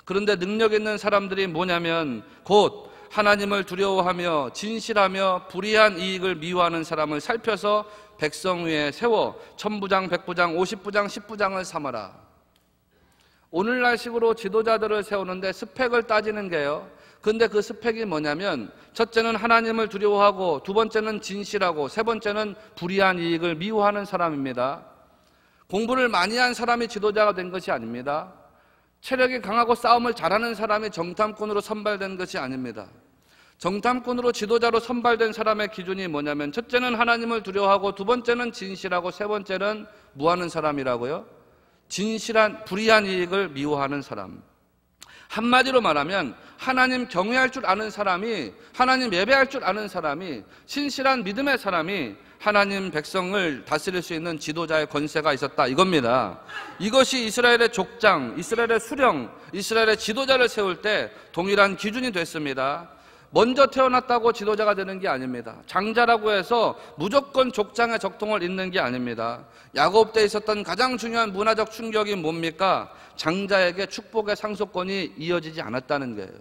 그런데 능력 있는 사람들이 뭐냐면 곧 하나님을 두려워하며 진실하며 불의한 이익을 미워하는 사람을 살펴서 백성 위에 세워 천부장, 백부장, 50부장, 10부장을 삼아라. 오늘날식으로 지도자들을 세우는데 스펙을 따지는 게요. 근데 그 스펙이 뭐냐면 첫째는 하나님을 두려워하고 두 번째는 진실하고 세 번째는 불의한 이익을 미워하는 사람입니다. 공부를 많이 한 사람이 지도자가 된 것이 아닙니다. 체력이 강하고 싸움을 잘하는 사람이 정탐꾼으로 선발된 것이 아닙니다. 정탐꾼으로 지도자로 선발된 사람의 기준이 뭐냐면 첫째는 하나님을 두려워하고 두 번째는 진실하고 세 번째는 뭐 하는 사람이라고요? 진실한 불의한 이익을 미워하는 사람. 한마디로 말하면 하나님 경외할 줄 아는 사람이, 하나님 예배할 줄 아는 사람이, 신실한 믿음의 사람이 하나님 백성을 다스릴 수 있는 지도자의 권세가 있었다 이겁니다. 이것이 이스라엘의 족장, 이스라엘의 수령, 이스라엘의 지도자를 세울 때 동일한 기준이 됐습니다. 먼저 태어났다고 지도자가 되는 게 아닙니다. 장자라고 해서 무조건 족장의 적통을 잇는 게 아닙니다. 야곱 때 있었던 가장 중요한 문화적 충격이 뭡니까? 장자에게 축복의 상속권이 이어지지 않았다는 거예요.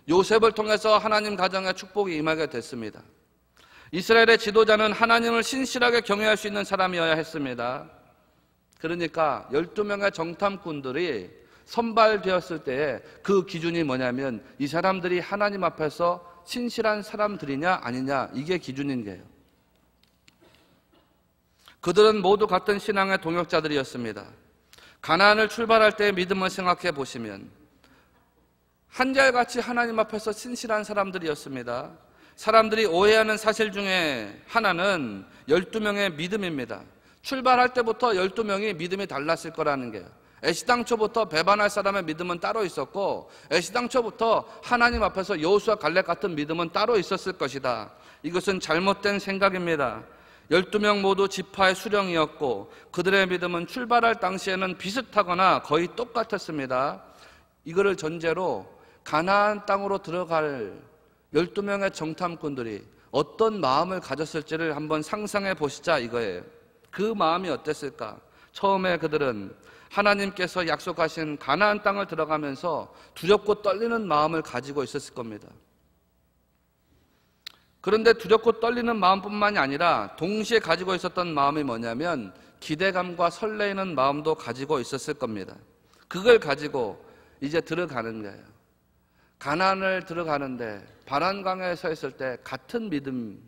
요셉을 통해서 하나님 가정에 축복이 임하게 됐습니다. 이스라엘의 지도자는 하나님을 신실하게 경외할 수 있는 사람이어야 했습니다. 그러니까 12명의 정탐꾼들이 선발되었을 때에 그 기준이 뭐냐면 이 사람들이 하나님 앞에서 신실한 사람들이냐 아니냐, 이게 기준인 거예요. 그들은 모두 같은 신앙의 동역자들이었습니다. 가나안을 출발할 때의 믿음을 생각해 보시면 한결같이 하나님 앞에서 신실한 사람들이었습니다. 사람들이 오해하는 사실 중에 하나는 12명의 믿음입니다. 출발할 때부터 12명이 믿음이 달랐을 거라는 거예요. 애시당초부터 배반할 사람의 믿음은 따로 있었고 애시당초부터 하나님 앞에서 여호수아 갈렙 같은 믿음은 따로 있었을 것이다. 이것은 잘못된 생각입니다. 12명 모두 지파의 수령이었고 그들의 믿음은 출발할 당시에는 비슷하거나 거의 똑같았습니다. 이거를 전제로 가나안 땅으로 들어갈 12명의 정탐꾼들이 어떤 마음을 가졌을지를 한번 상상해 보시자 이거예요. 그 마음이 어땠을까? 처음에 그들은 하나님께서 약속하신 가나안 땅을 들어가면서 두렵고 떨리는 마음을 가지고 있었을 겁니다. 그런데 두렵고 떨리는 마음뿐만이 아니라 동시에 가지고 있었던 마음이 뭐냐면 기대감과 설레이는 마음도 가지고 있었을 겁니다. 그걸 가지고 이제 들어가는 거예요. 가나안을 들어가는데 바란강에 서 있을 때 같은 믿음,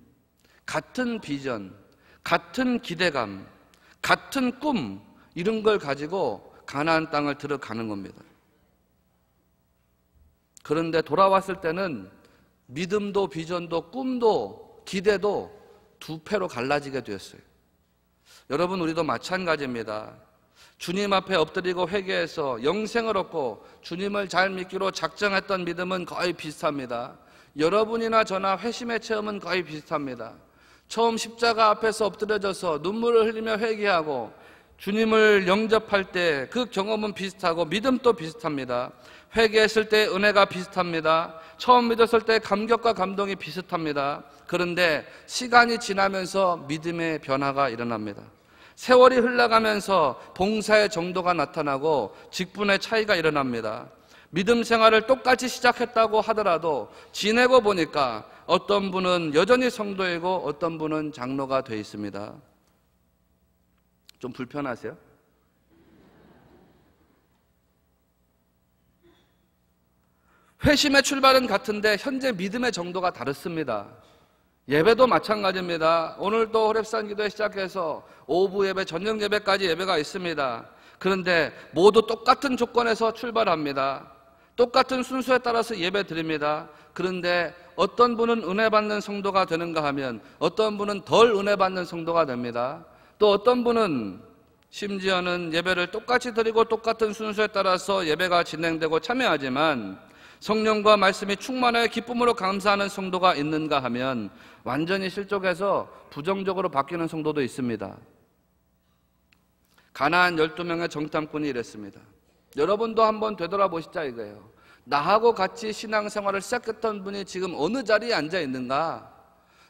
같은 비전, 같은 기대감, 같은 꿈, 이런 걸 가지고 가나안 땅을 들어가는 겁니다. 그런데 돌아왔을 때는 믿음도 비전도 꿈도 기대도 두 패로 갈라지게 되었어요. 여러분, 우리도 마찬가지입니다. 주님 앞에 엎드리고 회개해서 영생을 얻고 주님을 잘 믿기로 작정했던 믿음은 거의 비슷합니다. 여러분이나 저나 회심의 체험은 거의 비슷합니다. 처음 십자가 앞에서 엎드려져서 눈물을 흘리며 회개하고 주님을 영접할 때 그 경험은 비슷하고 믿음도 비슷합니다. 회개했을 때 은혜가 비슷합니다. 처음 믿었을 때 감격과 감동이 비슷합니다. 그런데 시간이 지나면서 믿음의 변화가 일어납니다. 세월이 흘러가면서 봉사의 정도가 나타나고 직분의 차이가 일어납니다. 믿음 생활을 똑같이 시작했다고 하더라도 지내고 보니까 어떤 분은 여전히 성도이고 어떤 분은 장로가 돼 있습니다. 좀 불편하세요? 회심의 출발은 같은데 현재 믿음의 정도가 다릅니다. 예배도 마찬가지입니다. 오늘도 호렙산 기도회 시작해서 오후 예배, 저녁 예배까지 예배가 있습니다. 그런데 모두 똑같은 조건에서 출발합니다. 똑같은 순서에 따라서 예배 드립니다. 그런데 어떤 분은 은혜 받는 성도가 되는가 하면 어떤 분은 덜 은혜 받는 성도가 됩니다. 또 어떤 분은 심지어는 예배를 똑같이 드리고 똑같은 순서에 따라서 예배가 진행되고 참여하지만 성령과 말씀이 충만하여 기쁨으로 감사하는 성도가 있는가 하면 완전히 실족해서 부정적으로 바뀌는 성도도 있습니다. 가나안 12명의 정탐꾼이 이랬습니다. 여러분도 한번 되돌아보시자 이거예요. 나하고 같이 신앙생활을 시작했던 분이 지금 어느 자리에 앉아 있는가?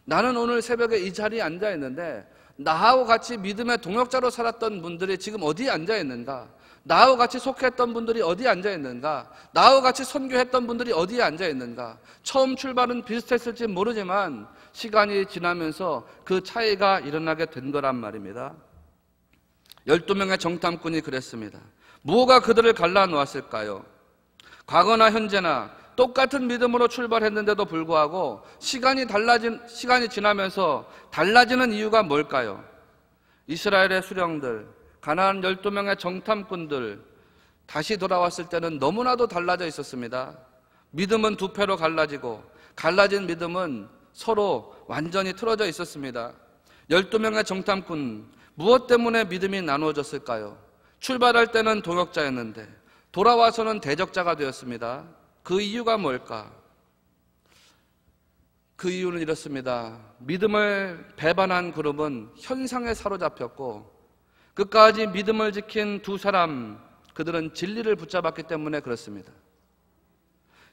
나는 오늘 새벽에 이 자리에 앉아 있는데 나하고 같이 믿음의 동역자로 살았던 분들이 지금 어디에 앉아 있는가? 나하고 같이 속했던 분들이 어디에 앉아 있는가? 나하고 같이 선교했던 분들이 어디에 앉아 있는가? 처음 출발은 비슷했을지 모르지만 시간이 지나면서 그 차이가 일어나게 된 거란 말입니다. 12명의 정탐꾼이 그랬습니다. 무엇가 그들을 갈라놓았을까요? 과거나 현재나 똑같은 믿음으로 출발했는데도 불구하고 시간이 지나면서 달라지는 이유가 뭘까요? 이스라엘의 수령들, 가나안 12명의 정탐꾼들 다시 돌아왔을 때는 너무나도 달라져 있었습니다. 믿음은 두 패로 갈라지고 갈라진 믿음은 서로 완전히 틀어져 있었습니다. 12명의 정탐꾼, 무엇 때문에 믿음이 나누어졌을까요? 출발할 때는 동역자였는데 돌아와서는 대적자가 되었습니다. 그 이유가 뭘까? 그 이유는 이렇습니다. 믿음을 배반한 그룹은 현상에 사로잡혔고 끝까지 믿음을 지킨 두 사람, 그들은 진리를 붙잡았기 때문에 그렇습니다.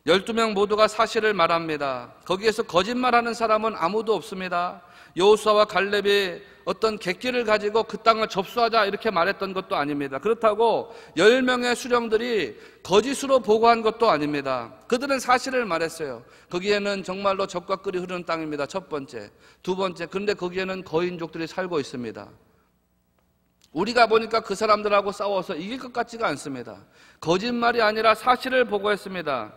12명 모두가 사실을 말합니다. 거기에서 거짓말하는 사람은 아무도 없습니다. 여호수아와 갈렙이 어떤 객기를 가지고 그 땅을 접수하자 이렇게 말했던 것도 아닙니다. 그렇다고 10명의 수령들이 거짓으로 보고한 것도 아닙니다. 그들은 사실을 말했어요. 거기에는 정말로 젖과 꿀이 흐르는 땅입니다. 첫 번째. 두 번째, 그런데 거기에는 거인족들이 살고 있습니다. 우리가 보니까 그 사람들하고 싸워서 이길 것 같지가 않습니다. 거짓말이 아니라 사실을 보고했습니다.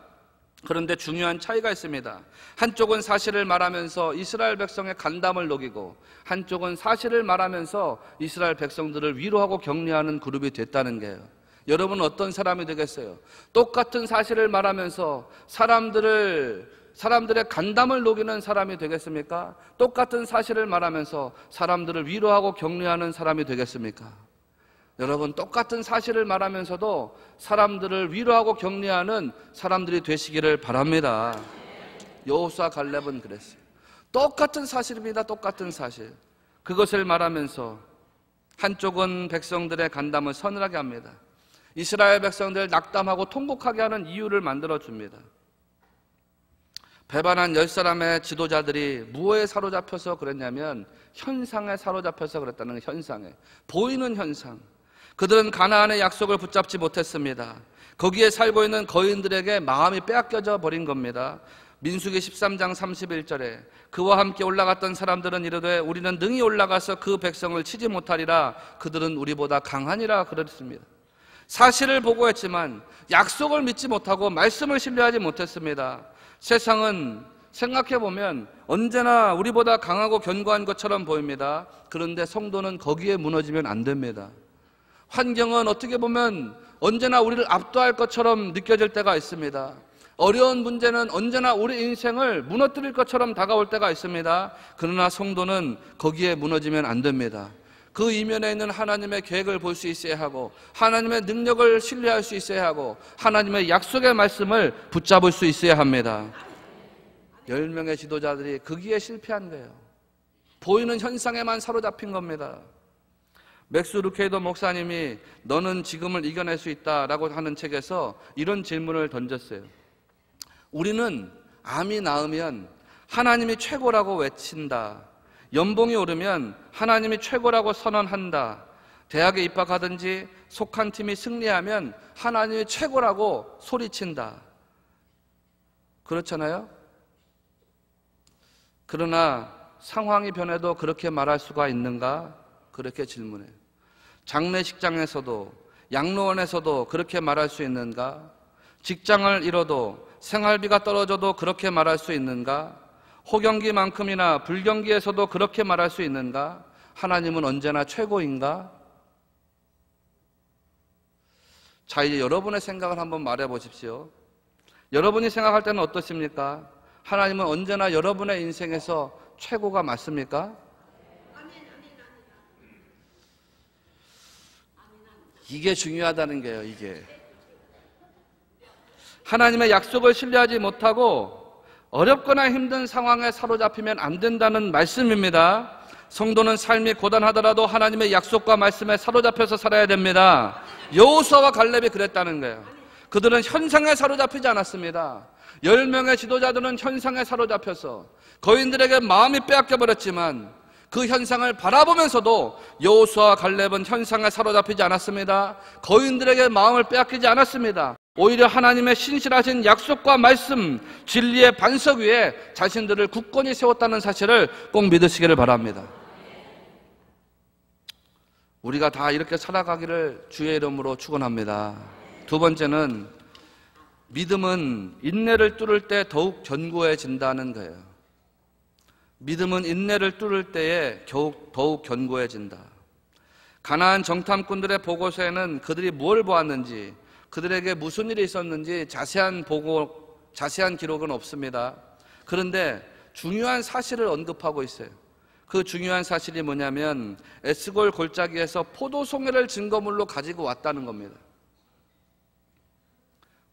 그런데 중요한 차이가 있습니다. 한쪽은 사실을 말하면서 이스라엘 백성의 간담을 녹이고 한쪽은 사실을 말하면서 이스라엘 백성들을 위로하고 격려하는 그룹이 됐다는 거예요. 여러분은 어떤 사람이 되겠어요? 똑같은 사실을 말하면서 사람들의 간담을 녹이는 사람이 되겠습니까? 똑같은 사실을 말하면서 사람들을 위로하고 격려하는 사람이 되겠습니까? 여러분, 똑같은 사실을 말하면서도 사람들을 위로하고 격려하는 사람들이 되시기를 바랍니다. 여호수아 갈렙은 그랬어요. 똑같은 사실입니다. 똑같은 사실. 그것을 말하면서 한쪽은 백성들의 간담을 서늘하게 합니다. 이스라엘 백성들을 낙담하고 통곡하게 하는 이유를 만들어줍니다. 배반한 10사람의 지도자들이 무엇에 사로잡혀서 그랬냐면 현상에 사로잡혀서 그랬다는 거예요. 현상에. 보이는 현상. 그들은 가나안의 약속을 붙잡지 못했습니다. 거기에 살고 있는 거인들에게 마음이 빼앗겨져 버린 겁니다. 민수기 13장 31절에 그와 함께 올라갔던 사람들은 이르되 우리는 능히 올라가서 그 백성을 치지 못하리라. 그들은 우리보다 강하니라 그랬습니다. 사실을 보고했지만 약속을 믿지 못하고 말씀을 신뢰하지 못했습니다. 세상은 생각해보면 언제나 우리보다 강하고 견고한 것처럼 보입니다. 그런데 성도는 거기에 무너지면 안 됩니다. 환경은 어떻게 보면 언제나 우리를 압도할 것처럼 느껴질 때가 있습니다. 어려운 문제는 언제나 우리 인생을 무너뜨릴 것처럼 다가올 때가 있습니다. 그러나 성도는 거기에 무너지면 안 됩니다. 그 이면에 있는 하나님의 계획을 볼 수 있어야 하고 하나님의 능력을 신뢰할 수 있어야 하고 하나님의 약속의 말씀을 붙잡을 수 있어야 합니다. 10명의 지도자들이 거기에 실패한 거예요. 보이는 현상에만 사로잡힌 겁니다. 맥스 루케이더 목사님이 너는 지금을 이겨낼 수 있다라고 하는 책에서 이런 질문을 던졌어요. 우리는 암이 나으면 하나님이 최고라고 외친다. 연봉이 오르면 하나님이 최고라고 선언한다. 대학에 입학하든지 속한 팀이 승리하면 하나님이 최고라고 소리친다. 그렇잖아요? 그러나 상황이 변해도 그렇게 말할 수가 있는가? 그렇게 질문해요. 장례식장에서도 양로원에서도 그렇게 말할 수 있는가? 직장을 잃어도 생활비가 떨어져도 그렇게 말할 수 있는가? 호경기만큼이나 불경기에서도 그렇게 말할 수 있는가? 하나님은 언제나 최고인가? 자, 이제 여러분의 생각을 한번 말해 보십시오. 여러분이 생각할 때는 어떻습니까? 하나님은 언제나 여러분의 인생에서 최고가 맞습니까? 이게 중요하다는 거예요. 이게 하나님의 약속을 신뢰하지 못하고 어렵거나 힘든 상황에 사로잡히면 안 된다는 말씀입니다. 성도는 삶이 고단하더라도 하나님의 약속과 말씀에 사로잡혀서 살아야 됩니다. 여호수아와 갈렙이 그랬다는 거예요. 그들은 현상에 사로잡히지 않았습니다. 10명의 지도자들은 현상에 사로잡혀서 거인들에게 마음이 빼앗겨 버렸지만 그 현상을 바라보면서도 여호수아와 갈렙은 현상에 사로잡히지 않았습니다. 거인들에게 마음을 빼앗기지 않았습니다. 오히려 하나님의 신실하신 약속과 말씀, 진리의 반석 위에 자신들을 굳건히 세웠다는 사실을 꼭 믿으시기를 바랍니다. 우리가 다 이렇게 살아가기를 주의 이름으로 축원합니다. 두 번째는 믿음은 인내를 뚫을 때 더욱 견고해진다는 거예요. 믿음은 인내를 뚫을 때에 더욱 견고해진다. 가나안 정탐꾼들의 보고서에는 그들이 뭘 보았는지, 그들에게 무슨 일이 있었는지 자세한 기록은 없습니다. 그런데 중요한 사실을 언급하고 있어요. 그 중요한 사실이 뭐냐면 에스골 골짜기에서 포도송이를 증거물로 가지고 왔다는 겁니다.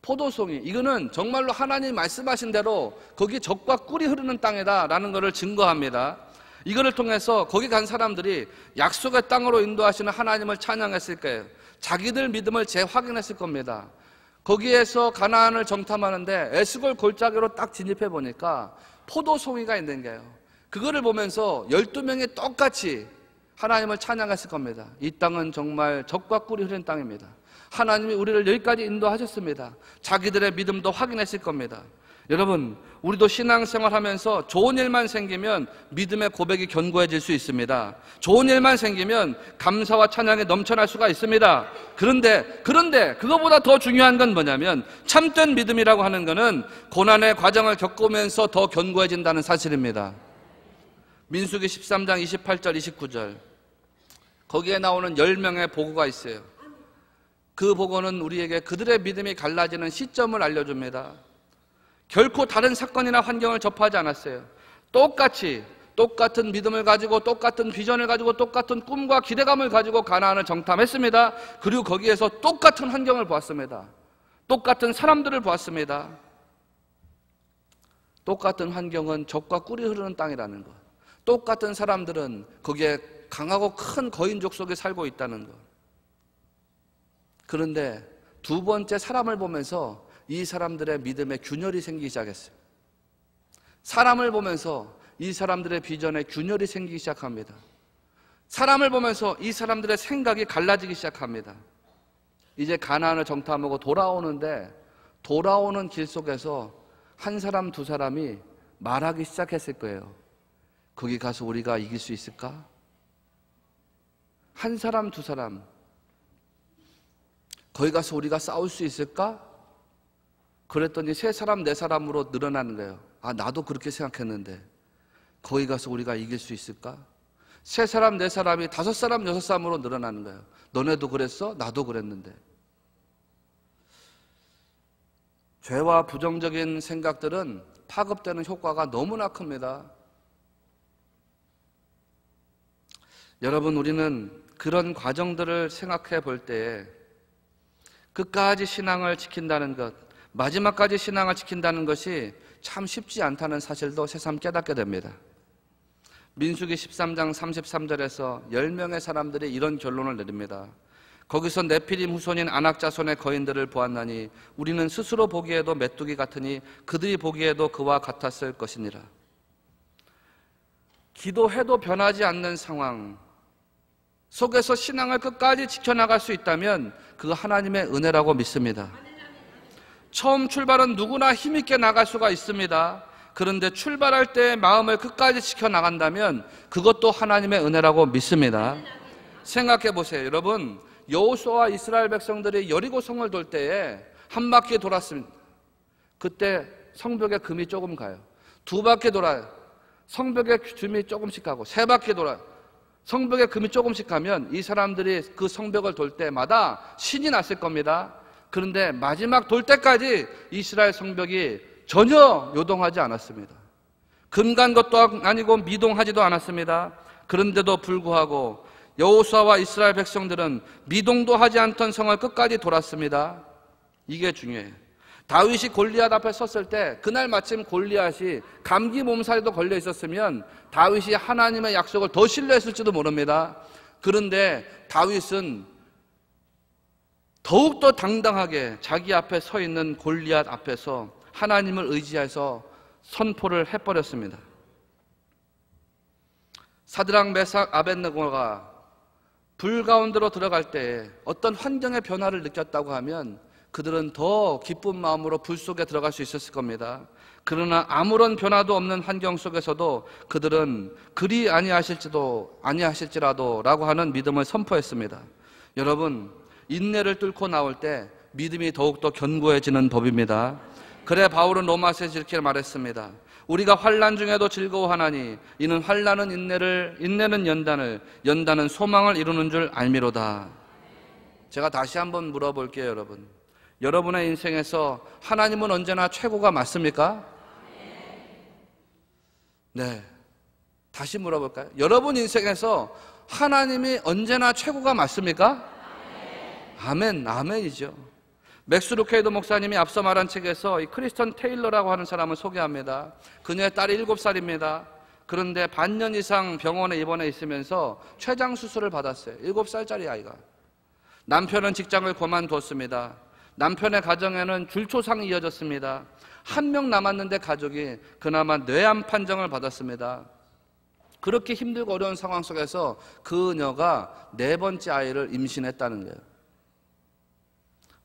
포도송이, 이거는 정말로 하나님 말씀하신 대로 거기 젖과 꿀이 흐르는 땅이다라는 것을 증거합니다. 이거를 통해서 거기 간 사람들이 약속의 땅으로 인도하시는 하나님을 찬양했을 거예요. 자기들 믿음을 재확인했을 겁니다. 거기에서 가나안을 정탐하는데 에스골 골짜기로 딱 진입해 보니까 포도송이가 있는 거예요. 그거를 보면서 12명이 똑같이 하나님을 찬양했을 겁니다. 이 땅은 정말 젖과 꿀이 흐르는 땅입니다. 하나님이 우리를 여기까지 인도하셨습니다. 자기들의 믿음도 확인했을 겁니다. 여러분, 우리도 신앙생활하면서 좋은 일만 생기면 믿음의 고백이 견고해질 수 있습니다. 좋은 일만 생기면 감사와 찬양이 넘쳐날 수가 있습니다. 그런데 그거보다 더 중요한 건 뭐냐면 참된 믿음이라고 하는 것은 고난의 과정을 겪으면서 더 견고해진다는 사실입니다. 민수기 13장 28절 29절 거기에 나오는 10명의 보고가 있어요. 그 보고는 우리에게 그들의 믿음이 갈라지는 시점을 알려줍니다. 결코 다른 사건이나 환경을 접하지 않았어요. 똑같은 믿음을 가지고, 똑같은 비전을 가지고, 똑같은 꿈과 기대감을 가지고 가나안을 정탐했습니다. 그리고 거기에서 똑같은 환경을 보았습니다. 똑같은 사람들을 보았습니다. 똑같은 환경은 젖과 꿀이 흐르는 땅이라는 것, 똑같은 사람들은 거기에 강하고 큰 거인족 속에 살고 있다는 것. 그런데 두 번째 사람을 보면서 이 사람들의 믿음에 균열이 생기기 시작했어요. 사람을 보면서 이 사람들의 비전에 균열이 생기기 시작합니다. 사람을 보면서 이 사람들의 생각이 갈라지기 시작합니다. 이제 가나안을 정탐하고 돌아오는 길 속에서 한 사람 두 사람이 말하기 시작했을 거예요. 거기 가서 우리가 이길 수 있을까? 한 사람 두 사람, 거기 가서 우리가 싸울 수 있을까? 그랬더니 세 사람 네 사람으로 늘어나는 거예요. 아, 나도 그렇게 생각했는데 거기 가서 우리가 이길 수 있을까? 세 사람 네 사람이 다섯 사람 여섯 사람으로 늘어나는 거예요. 너네도 그랬어? 나도 그랬는데. 죄와 부정적인 생각들은 파급되는 효과가 너무나 큽니다. 여러분, 우리는 그런 과정들을 생각해 볼 때에 끝까지 신앙을 지킨다는 것, 마지막까지 신앙을 지킨다는 것이 참 쉽지 않다는 사실도 새삼 깨닫게 됩니다. 민수기 13장 33절에서 10명의 사람들이 이런 결론을 내립니다. 거기서 네피림 후손인 아낙 자손의 거인들을 보았나니 우리는 스스로 보기에도 메뚜기 같으니 그들이 보기에도 그와 같았을 것이니라. 기도해도 변하지 않는 상황 속에서 신앙을 끝까지 지켜나갈 수 있다면 그거 하나님의 은혜라고 믿습니다. 처음 출발은 누구나 힘있게 나갈 수가 있습니다. 그런데 출발할 때 마음을 끝까지 지켜나간다면 그것도 하나님의 은혜라고 믿습니다. 생각해 보세요. 여러분, 여호수아와 이스라엘 백성들이 여리고성을 돌 때에 한 바퀴 돌았습니다. 그때 성벽에 금이 조금 가요. 두 바퀴 돌아요. 성벽에 금이 조금씩 가고 세 바퀴 돌아요. 성벽에 금이 조금씩 가면 이 사람들이 그 성벽을 돌 때마다 신이 났을 겁니다. 그런데 마지막 돌 때까지 이스라엘 성벽이 전혀 요동하지 않았습니다. 금 간 것도 아니고 미동하지도 않았습니다. 그런데도 불구하고 여호수아와 이스라엘 백성들은 미동도 하지 않던 성을 끝까지 돌았습니다. 이게 중요해요. 다윗이 골리앗 앞에 섰을 때 그날 마침 골리앗이 감기 몸살에도 걸려 있었으면 다윗이 하나님의 약속을 더 신뢰했을지도 모릅니다. 그런데 다윗은 더욱더 당당하게 자기 앞에 서 있는 골리앗 앞에서 하나님을 의지해서 선포를 해버렸습니다. 사드락, 메삭, 아벳느고가 불 가운데로 들어갈 때 어떤 환경의 변화를 느꼈다고 하면 그들은 더 기쁜 마음으로 불 속에 들어갈 수 있었을 겁니다. 그러나 아무런 변화도 없는 환경 속에서도 그들은 그리 아니하실지라도 라고 하는 믿음을 선포했습니다. 여러분, 인내를 뚫고 나올 때 믿음이 더욱더 견고해지는 법입니다. 그래 바울은 로마서에 이렇게 말했습니다. 우리가 환난 중에도 즐거워하나니 이는 환난은 인내는 연단을, 연단은 소망을 이루는 줄 알미로다. 제가 다시 한번 물어볼게요, 여러분. 여러분의 인생에서 하나님은 언제나 최고가 맞습니까? 네. 다시 물어볼까요? 여러분 인생에서 하나님이 언제나 최고가 맞습니까? 아멘, 아멘이죠. 맥스 루케이도 목사님이 앞서 말한 책에서 이 크리스턴 테일러라고 하는 사람을 소개합니다. 그녀의 딸이 7살입니다. 그런데 반년 이상 병원에 입원해 있으면서 췌장 수술을 받았어요. 7살짜리 아이가. 남편은 직장을 그만뒀습니다. 남편의 가정에는 줄초상이 이어졌습니다. 한 명 남았는데 가족이 그나마 뇌암 판정을 받았습니다. 그렇게 힘들고 어려운 상황 속에서 그녀가 4번째 아이를 임신했다는 거예요.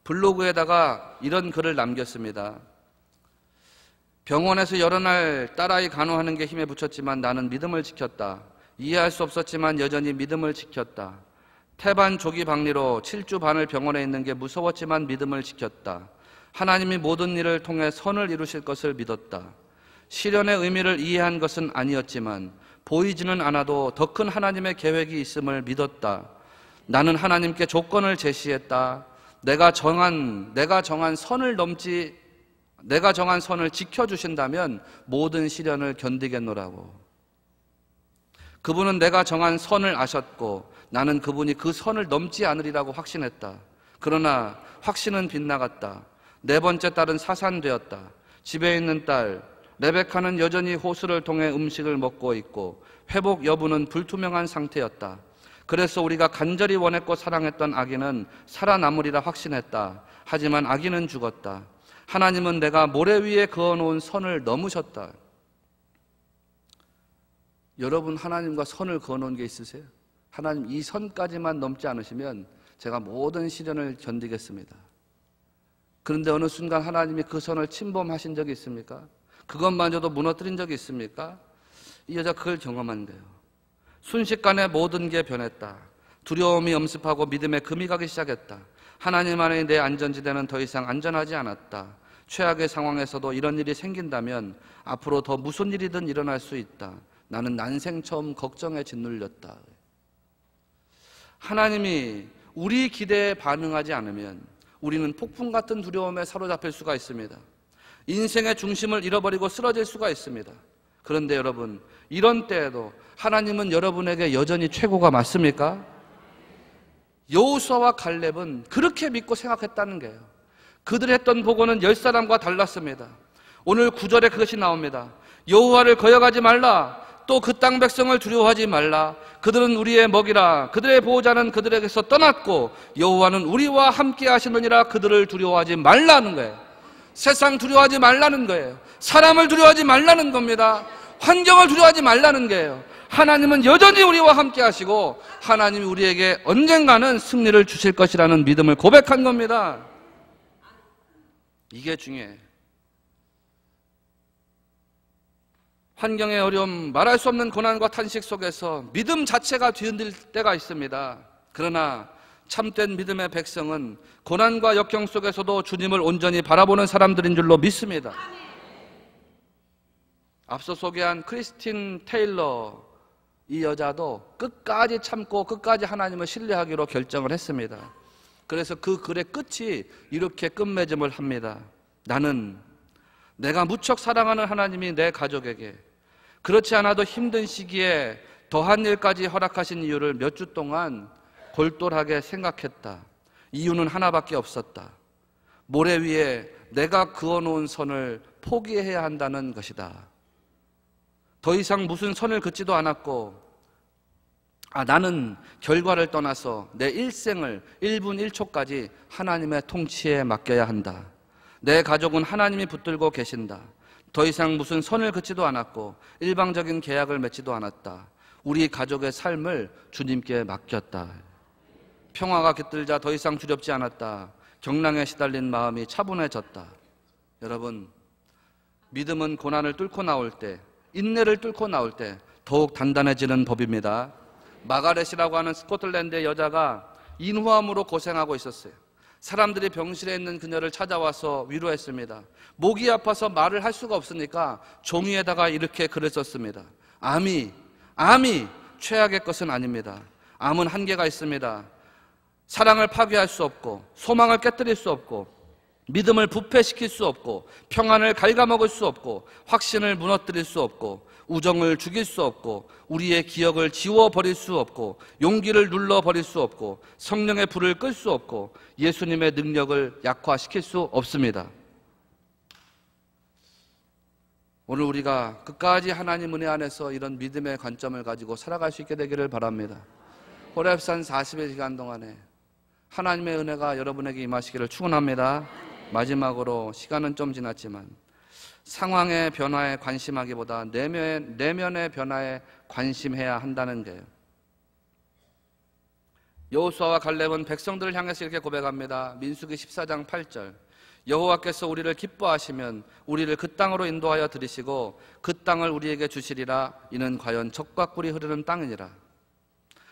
블로그에다가 이런 글을 남겼습니다. 병원에서 여러 날 딸아이 간호하는 게 힘에 부쳤지만 나는 믿음을 지켰다. 이해할 수 없었지만 여전히 믿음을 지켰다. 태반 조기 박리로 7주 반을 병원에 있는 게 무서웠지만 믿음을 지켰다. 하나님이 모든 일을 통해 선을 이루실 것을 믿었다. 시련의 의미를 이해한 것은 아니었지만 보이지는 않아도 더 큰 하나님의 계획이 있음을 믿었다. 나는 하나님께 조건을 제시했다. 내가 정한 선을 지켜주신다면 모든 시련을 견디겠노라고. 그분은 내가 정한 선을 아셨고 나는 그분이 그 선을 넘지 않으리라고 확신했다. 그러나 확신은 빗나갔다. 4번째 딸은 사산되었다. 집에 있는 딸 레베카는 여전히 호수를 통해 음식을 먹고 있고 회복 여부는 불투명한 상태였다. 그래서 우리가 간절히 원했고 사랑했던 아기는 살아남으리라 확신했다. 하지만 아기는 죽었다. 하나님은 내가 모래 위에 그어놓은 선을 넘으셨다. 여러분, 하나님과 선을 그어놓은 게 있으세요? 하나님, 이 선까지만 넘지 않으시면 제가 모든 시련을 견디겠습니다. 그런데 어느 순간 하나님이 그 선을 침범하신 적이 있습니까? 그것마저도 무너뜨린 적이 있습니까? 이 여자 그걸 경험한 거예요. 순식간에 모든 게 변했다. 두려움이 엄습하고 믿음에 금이 가기 시작했다. 하나님 안에 내 안전지대는 더 이상 안전하지 않았다. 최악의 상황에서도 이런 일이 생긴다면 앞으로 더 무슨 일이든 일어날 수 있다. 나는 난생 처음 걱정에 짓눌렸다. 하나님이 우리 기대에 반응하지 않으면 우리는 폭풍 같은 두려움에 사로잡힐 수가 있습니다. 인생의 중심을 잃어버리고 쓰러질 수가 있습니다. 그런데 여러분, 이런 때에도 하나님은 여러분에게 여전히 최고가 맞습니까? 여호수아와 갈렙은 그렇게 믿고 생각했다는 거예요. 그들이 했던 보고는 10사람과 달랐습니다. 오늘 9절에 그것이 나옵니다. 여호와를 거역하지 말라. 또 그 땅 백성을 두려워하지 말라. 그들은 우리의 먹이라. 그들의 보호자는 그들에게서 떠났고 여호와는 우리와 함께 하시느니라. 그들을 두려워하지 말라는 거예요. 세상 두려워하지 말라는 거예요. 사람을 두려워하지 말라는 겁니다. 환경을 두려워하지 말라는 거예요. 하나님은 여전히 우리와 함께 하시고 하나님이 우리에게 언젠가는 승리를 주실 것이라는 믿음을 고백한 겁니다. 이게 중요해요. 환경의 어려움, 말할 수 없는 고난과 탄식 속에서 믿음 자체가 뒤흔들 때가 있습니다. 그러나 참된 믿음의 백성은 고난과 역경 속에서도 주님을 온전히 바라보는 사람들인 줄로 믿습니다. 앞서 소개한 크리스틴 테일러, 이 여자도 끝까지 참고 끝까지 하나님을 신뢰하기로 결정을 했습니다. 그래서 그 글의 끝이 이렇게 끝맺음을 합니다. 나는 내가 무척 사랑하는 하나님이 내 가족에게 그렇지 않아도 힘든 시기에 더한 일까지 허락하신 이유를 몇 주 동안 골똘하게 생각했다. 이유는 하나밖에 없었다. 모래 위에 내가 그어놓은 선을 포기해야 한다는 것이다. 더 이상 무슨 선을 긋지도 않았고, 나는 결과를 떠나서 내 일생을 1분 1초까지 하나님의 통치에 맡겨야 한다. 내 가족은 하나님이 붙들고 계신다. 더 이상 무슨 선을 긋지도 않았고 일방적인 계약을 맺지도 않았다. 우리 가족의 삶을 주님께 맡겼다. 평화가 깃들자 더 이상 두렵지 않았다. 경랑에 시달린 마음이 차분해졌다. 여러분, 믿음은 고난을 뚫고 나올 때, 인내를 뚫고 나올 때 더욱 단단해지는 법입니다. 마가렛이라고 하는 스코틀랜드의 여자가 인후암으로 고생하고 있었어요. 사람들이 병실에 있는 그녀를 찾아와서 위로했습니다. 목이 아파서 말을 할 수가 없으니까 종이에다가 이렇게 글을 썼습니다. 암이 최악의 것은 아닙니다. 암은 한계가 있습니다. 사랑을 파괴할 수 없고, 소망을 깨뜨릴 수 없고, 믿음을 부패시킬 수 없고, 평안을 갉아먹을 수 없고, 확신을 무너뜨릴 수 없고, 우정을 죽일 수 없고, 우리의 기억을 지워버릴 수 없고, 용기를 눌러버릴 수 없고, 성령의 불을 끌 수 없고, 예수님의 능력을 약화시킬 수 없습니다. 오늘 우리가 끝까지 하나님 은혜 안에서 이런 믿음의 관점을 가지고 살아갈 수 있게 되기를 바랍니다. 호렙산 40의 시간 동안에 하나님의 은혜가 여러분에게 임하시기를 축원합니다. 마지막으로, 시간은 좀 지났지만 상황의 변화에 관심하기보다 내면의 변화에 관심해야 한다는 거예요. 여호수아와 갈렙은 백성들을 향해서 이렇게 고백합니다. 민수기 14장 8절. 여호와께서 우리를 기뻐하시면 우리를 그 땅으로 인도하여 들이시고 그 땅을 우리에게 주시리라. 이는 과연 젖과 꿀이 흐르는 땅이니라.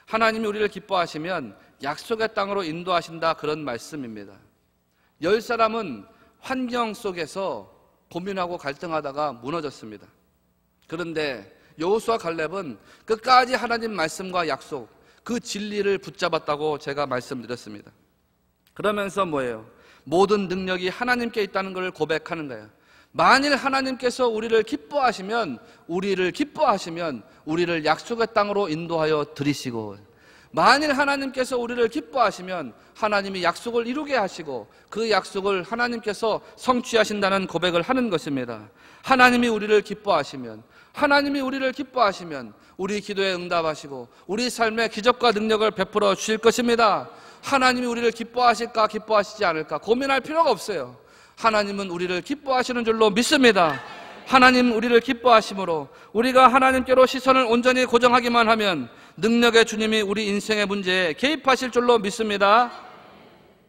하나님이 우리를 기뻐하시면 약속의 땅으로 인도하신다, 그런 말씀입니다. 10사람은 환경 속에서 고민하고 갈등하다가 무너졌습니다. 그런데 여호수아 갈렙은 끝까지 하나님 말씀과 약속, 그 진리를 붙잡았다고 제가 말씀드렸습니다. 그러면서 뭐예요? 모든 능력이 하나님께 있다는 걸 고백하는 거예요. 만일 하나님께서 우리를 기뻐하시면 우리를 약속의 땅으로 인도하여 들이시고, 만일 하나님께서 우리를 기뻐하시면 하나님이 약속을 이루게 하시고 그 약속을 하나님께서 성취하신다는 고백을 하는 것입니다. 하나님이 우리를 기뻐하시면 우리 기도에 응답하시고 우리 삶에 기적과 능력을 베풀어 주실 것입니다. 하나님이 우리를 기뻐하실까 기뻐하시지 않을까 고민할 필요가 없어요. 하나님은 우리를 기뻐하시는 줄로 믿습니다. 하나님 우리를 기뻐하심으로 우리가 하나님께로 시선을 온전히 고정하기만 하면 능력의 주님이 우리 인생의 문제에 개입하실 줄로 믿습니다.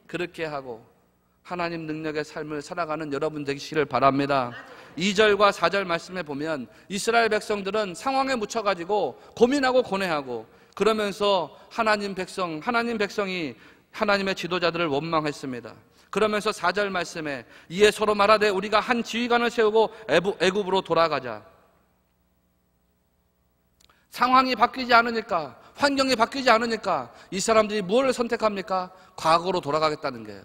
그렇게 하고 하나님 능력의 삶을 살아가는 여러분 되시기를 바랍니다. 2절과 4절 말씀에 보면 이스라엘 백성들은 상황에 묻혀가지고 고민하고 고뇌하고 그러면서 하나님 백성이 하나님의 지도자들을 원망했습니다. 그러면서 4절 말씀에 이에 서로 말하되 우리가 한 지휘관을 세우고 애굽으로 돌아가자. 상황이 바뀌지 않으니까, 환경이 바뀌지 않으니까 이 사람들이 무엇을 선택합니까? 과거로 돌아가겠다는 거예요.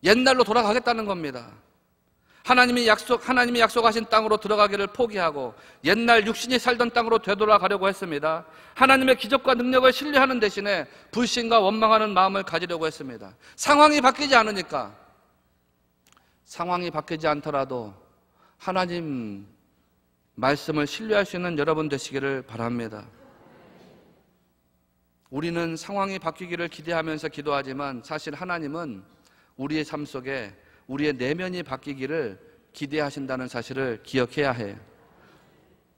옛날로 돌아가겠다는 겁니다. 하나님이 약속하신 땅으로 들어가기를 포기하고 옛날 육신이 살던 땅으로 되돌아가려고 했습니다. 하나님의 기적과 능력을 신뢰하는 대신에 불신과 원망하는 마음을 가지려고 했습니다. 상황이 바뀌지 않으니까, 상황이 바뀌지 않더라도 하나님 말씀을 신뢰할 수 있는 여러분 되시기를 바랍니다. 우리는 상황이 바뀌기를 기대하면서 기도하지만 사실 하나님은 우리의 삶 속에 우리의 내면이 바뀌기를 기대하신다는 사실을 기억해야 해요.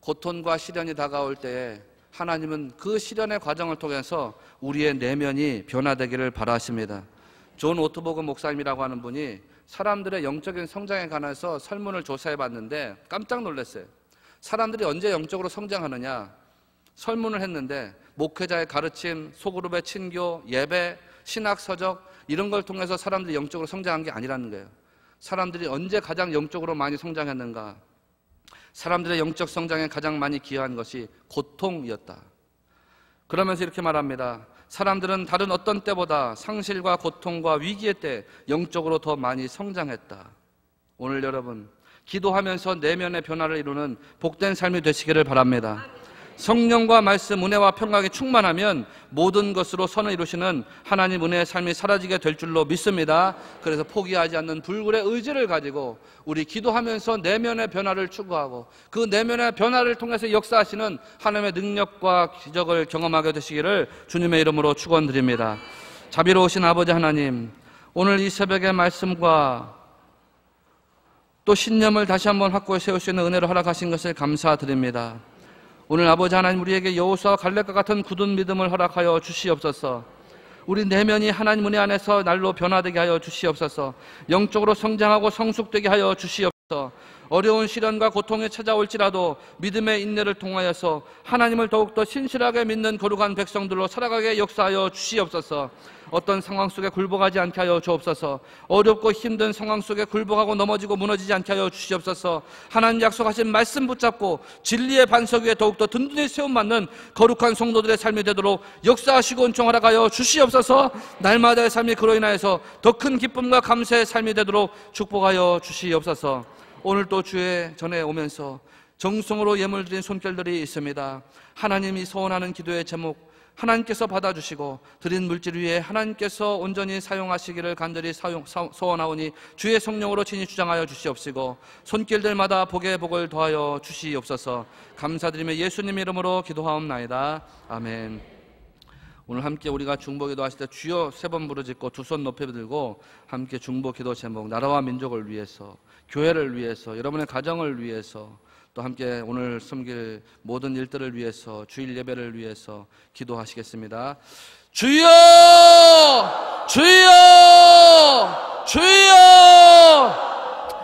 고통과 시련이 다가올 때에 하나님은 그 시련의 과정을 통해서 우리의 내면이 변화되기를 바라십니다. 존 오트보그 목사님이라고 하는 분이 사람들의 영적인 성장에 관해서 설문을 조사해 봤는데 깜짝 놀랐어요. 사람들이 언제 영적으로 성장하느냐 설문을 했는데 목회자의 가르침, 소그룹의 친교, 예배, 신학 서적 이런 걸 통해서 사람들이 영적으로 성장한 게 아니라는 거예요. 사람들이 언제 가장 영적으로 많이 성장했는가? 사람들의 영적 성장에 가장 많이 기여한 것이 고통이었다. 그러면서 이렇게 말합니다. 사람들은 다른 어떤 때보다 상실과 고통과 위기의 때 영적으로 더 많이 성장했다. 오늘 여러분 기도하면서 내면의 변화를 이루는 복된 삶이 되시기를 바랍니다. 성령과 말씀, 은혜와 평강이 충만하면 모든 것으로 선을 이루시는 하나님 은혜의 삶이 사라지게 될 줄로 믿습니다. 그래서 포기하지 않는 불굴의 의지를 가지고 우리 기도하면서 내면의 변화를 추구하고 그 내면의 변화를 통해서 역사하시는 하나님의 능력과 기적을 경험하게 되시기를 주님의 이름으로 축원드립니다. 자비로우신 아버지 하나님, 오늘 이 새벽의 말씀과 또 신념을 다시 한번 확고히 세울 수 있는 은혜로 허락하신 것을 감사드립니다. 오늘 아버지 하나님, 우리에게 여호수아와 갈렙과 같은 굳은 믿음을 허락하여 주시옵소서. 우리 내면이 하나님 은혜 안에서 날로 변화되게 하여 주시옵소서. 영적으로 성장하고 성숙되게 하여 주시옵소서. 어려운 시련과 고통이 찾아올지라도 믿음의 인내를 통하여서 하나님을 더욱더 신실하게 믿는 거룩한 백성들로 살아가게 역사하여 주시옵소서. 어떤 상황 속에 굴복하지 않게 하여 주옵소서. 어렵고 힘든 상황 속에 굴복하고 넘어지고 무너지지 않게 하여 주시옵소서. 하나님 약속하신 말씀 붙잡고 진리의 반석 위에 더욱더 든든히 세움받는 거룩한 성도들의 삶이 되도록 역사하시고 은총하여 주시옵소서. 날마다의 삶이 그로 인하여서 더 큰 기쁨과 감사의 삶이 되도록 축복하여 주시옵소서. 오늘 또 주의 전에 오면서 정성으로 예물 드린 손길들이 있습니다. 하나님이 소원하는 기도의 제목 하나님께서 받아주시고 드린 물질 위에 하나님께서 온전히 사용하시기를 간절히 소원하오니 주의 성령으로 친히 주장하여 주시옵시고 손길들마다 복의 복을 더하여 주시옵소서. 감사드리며 예수님 이름으로 기도하옵나이다. 아멘. 오늘 함께 우리가 중보 기도하실 때 주여 3번 부르짖고 두 손 높이 들고 함께 중보 기도 제목, 나라와 민족을 위해서, 교회를 위해서, 여러분의 가정을 위해서, 또 함께 오늘 섬길 모든 일들을 위해서, 주일 예배를 위해서 기도하시겠습니다. 주여! 주여! 주여!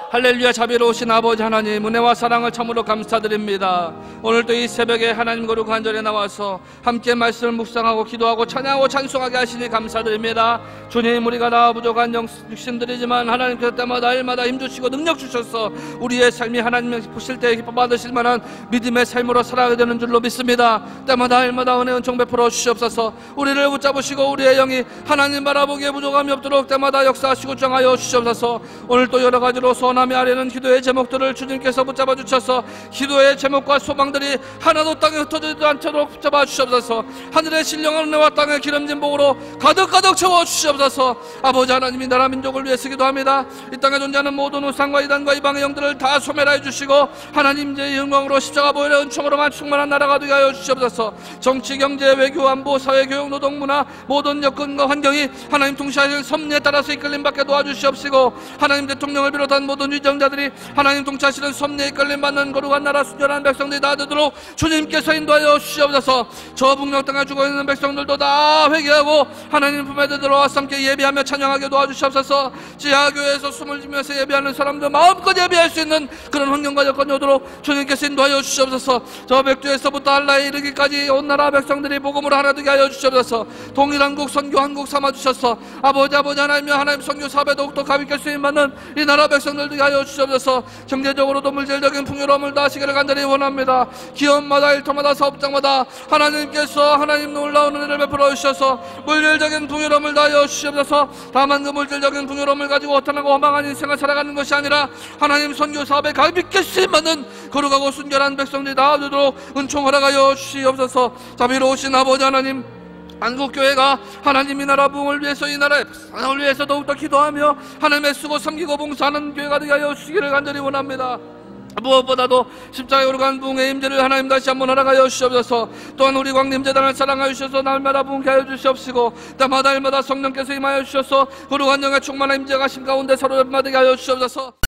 할렐루야. 자비로우신 아버지 하나님, 은혜와 사랑을 참으로 감사드립니다. 오늘도 이 새벽에 하나님 거룩한 전에 나와서 함께 말씀을 묵상하고 기도하고 찬양하고 찬송하게 하시니 감사드립니다. 주님, 우리가 나 부족한 육신들이지만 하나님께서 때마다 일마다 힘주시고 능력 주셔서 우리의 삶이 하나님을 보실 때 기뻐 받으실 만한 믿음의 삶으로 살아가게 되는 줄로 믿습니다. 때마다 일마다 은혜 은총 베풀어 주시옵소서. 우리를 붙잡으시고 우리의 영이 하나님 바라보기에 부족함이 없도록 때마다 역사하시고 정하여 주시옵소서. 오늘 또 여러 가지로 소원하며 아뢰는 기도의 제목들을 주님께서 붙잡아 주셔서 기도의 제목과 소망들이 하나도 땅에 흩어지지 않도록 붙잡아 주시옵소서. 하늘의 신령한 은혜와 땅의 기름진 복으로 가득가득 채워 주시옵소서. 아버지 하나님이 나라 민족을 위해서 기도합니다. 이 땅에 존재하는 모든 우상과 이단과 이방의 영들을 다 소멸하여 주시고 하나님의 영광으로 십자가 보혈의 은총으로만 충만한 나라가 되게 하여 주시옵소서. 정치, 경제, 외교, 안보, 사회, 교육, 노동, 문화 모든 여건과 환경이 하나님 통치하시는 섭리에 따라서 이끌림 받게 도와주시옵시고 하나님 대통령을 비롯한 모든 위정자들이 하나님 통치하시는 섭리에 이끌림 받는 거룩한 나라 순전한 백성들이 다 되도록 주님께서 인도하여 주시옵소서. 저 북녘 땅에 죽어있는 백성들도 다 회개하고 하나님 품에 들어와서 함께 예배하며 찬양하게 도와주시옵소서. 지하교회에서 숨을 쉬면서 예배하는 사람들 마음껏 예배할 수 있는 그런 환경과 여건이 오도록 주님께서 인도하여 주시옵소서. 저 백두에서부터 한라에 이르기까지 온 나라 백성들이 복음으로 하나 되게 하여 주시옵소서. 동일한국 선교 한국 삼아주셔서 아버지 하나님이여 하나님 선교 사업에 더욱더 가볍게 쓰임받는 이 나라 백성들 되게 하여 주시옵소서. 경제적으로도 물질적인 풍요로움을 다하시기를 간절히 원합니다. 기업마다 일터마다 사업장마다 하나님께서 하나님 놀라운 은혜를 베풀어 주셔서 물질적인 풍요로움을 다하여 주시옵소서. 다만 그 물질적인 풍요로움을 가지고 허탄하고 허망한 인생을 살아가는 것이 아니라 하나님 선교 사업에 가볍게 쓰임받는 거룩하고 순결한 백성들이 다 되도록 은총 허락하여 주시옵소서. 자비로우신 아버지 하나님, 한국교회가 하나님이 나라 부흥을 위해서 이 나라의 사랑을 위해서 더욱더 기도하며 하나님의 쓰고 섬기고 봉사하는 교회가 되게 하여 주시기를 간절히 원합니다. 무엇보다도 십자가의 거룩한 부흥의 임재를 하나님 다시 한번 허락하여 주시옵소서. 또한 우리 광림재단을 사랑하여 주셔서 날마다 부흥케 하여 주시옵시고 때마다 일마다 성령께서 임하여 주셔서 거룩한 영의 충만한 임재가 심 가운데 사로잡히게 하여 주시옵소서.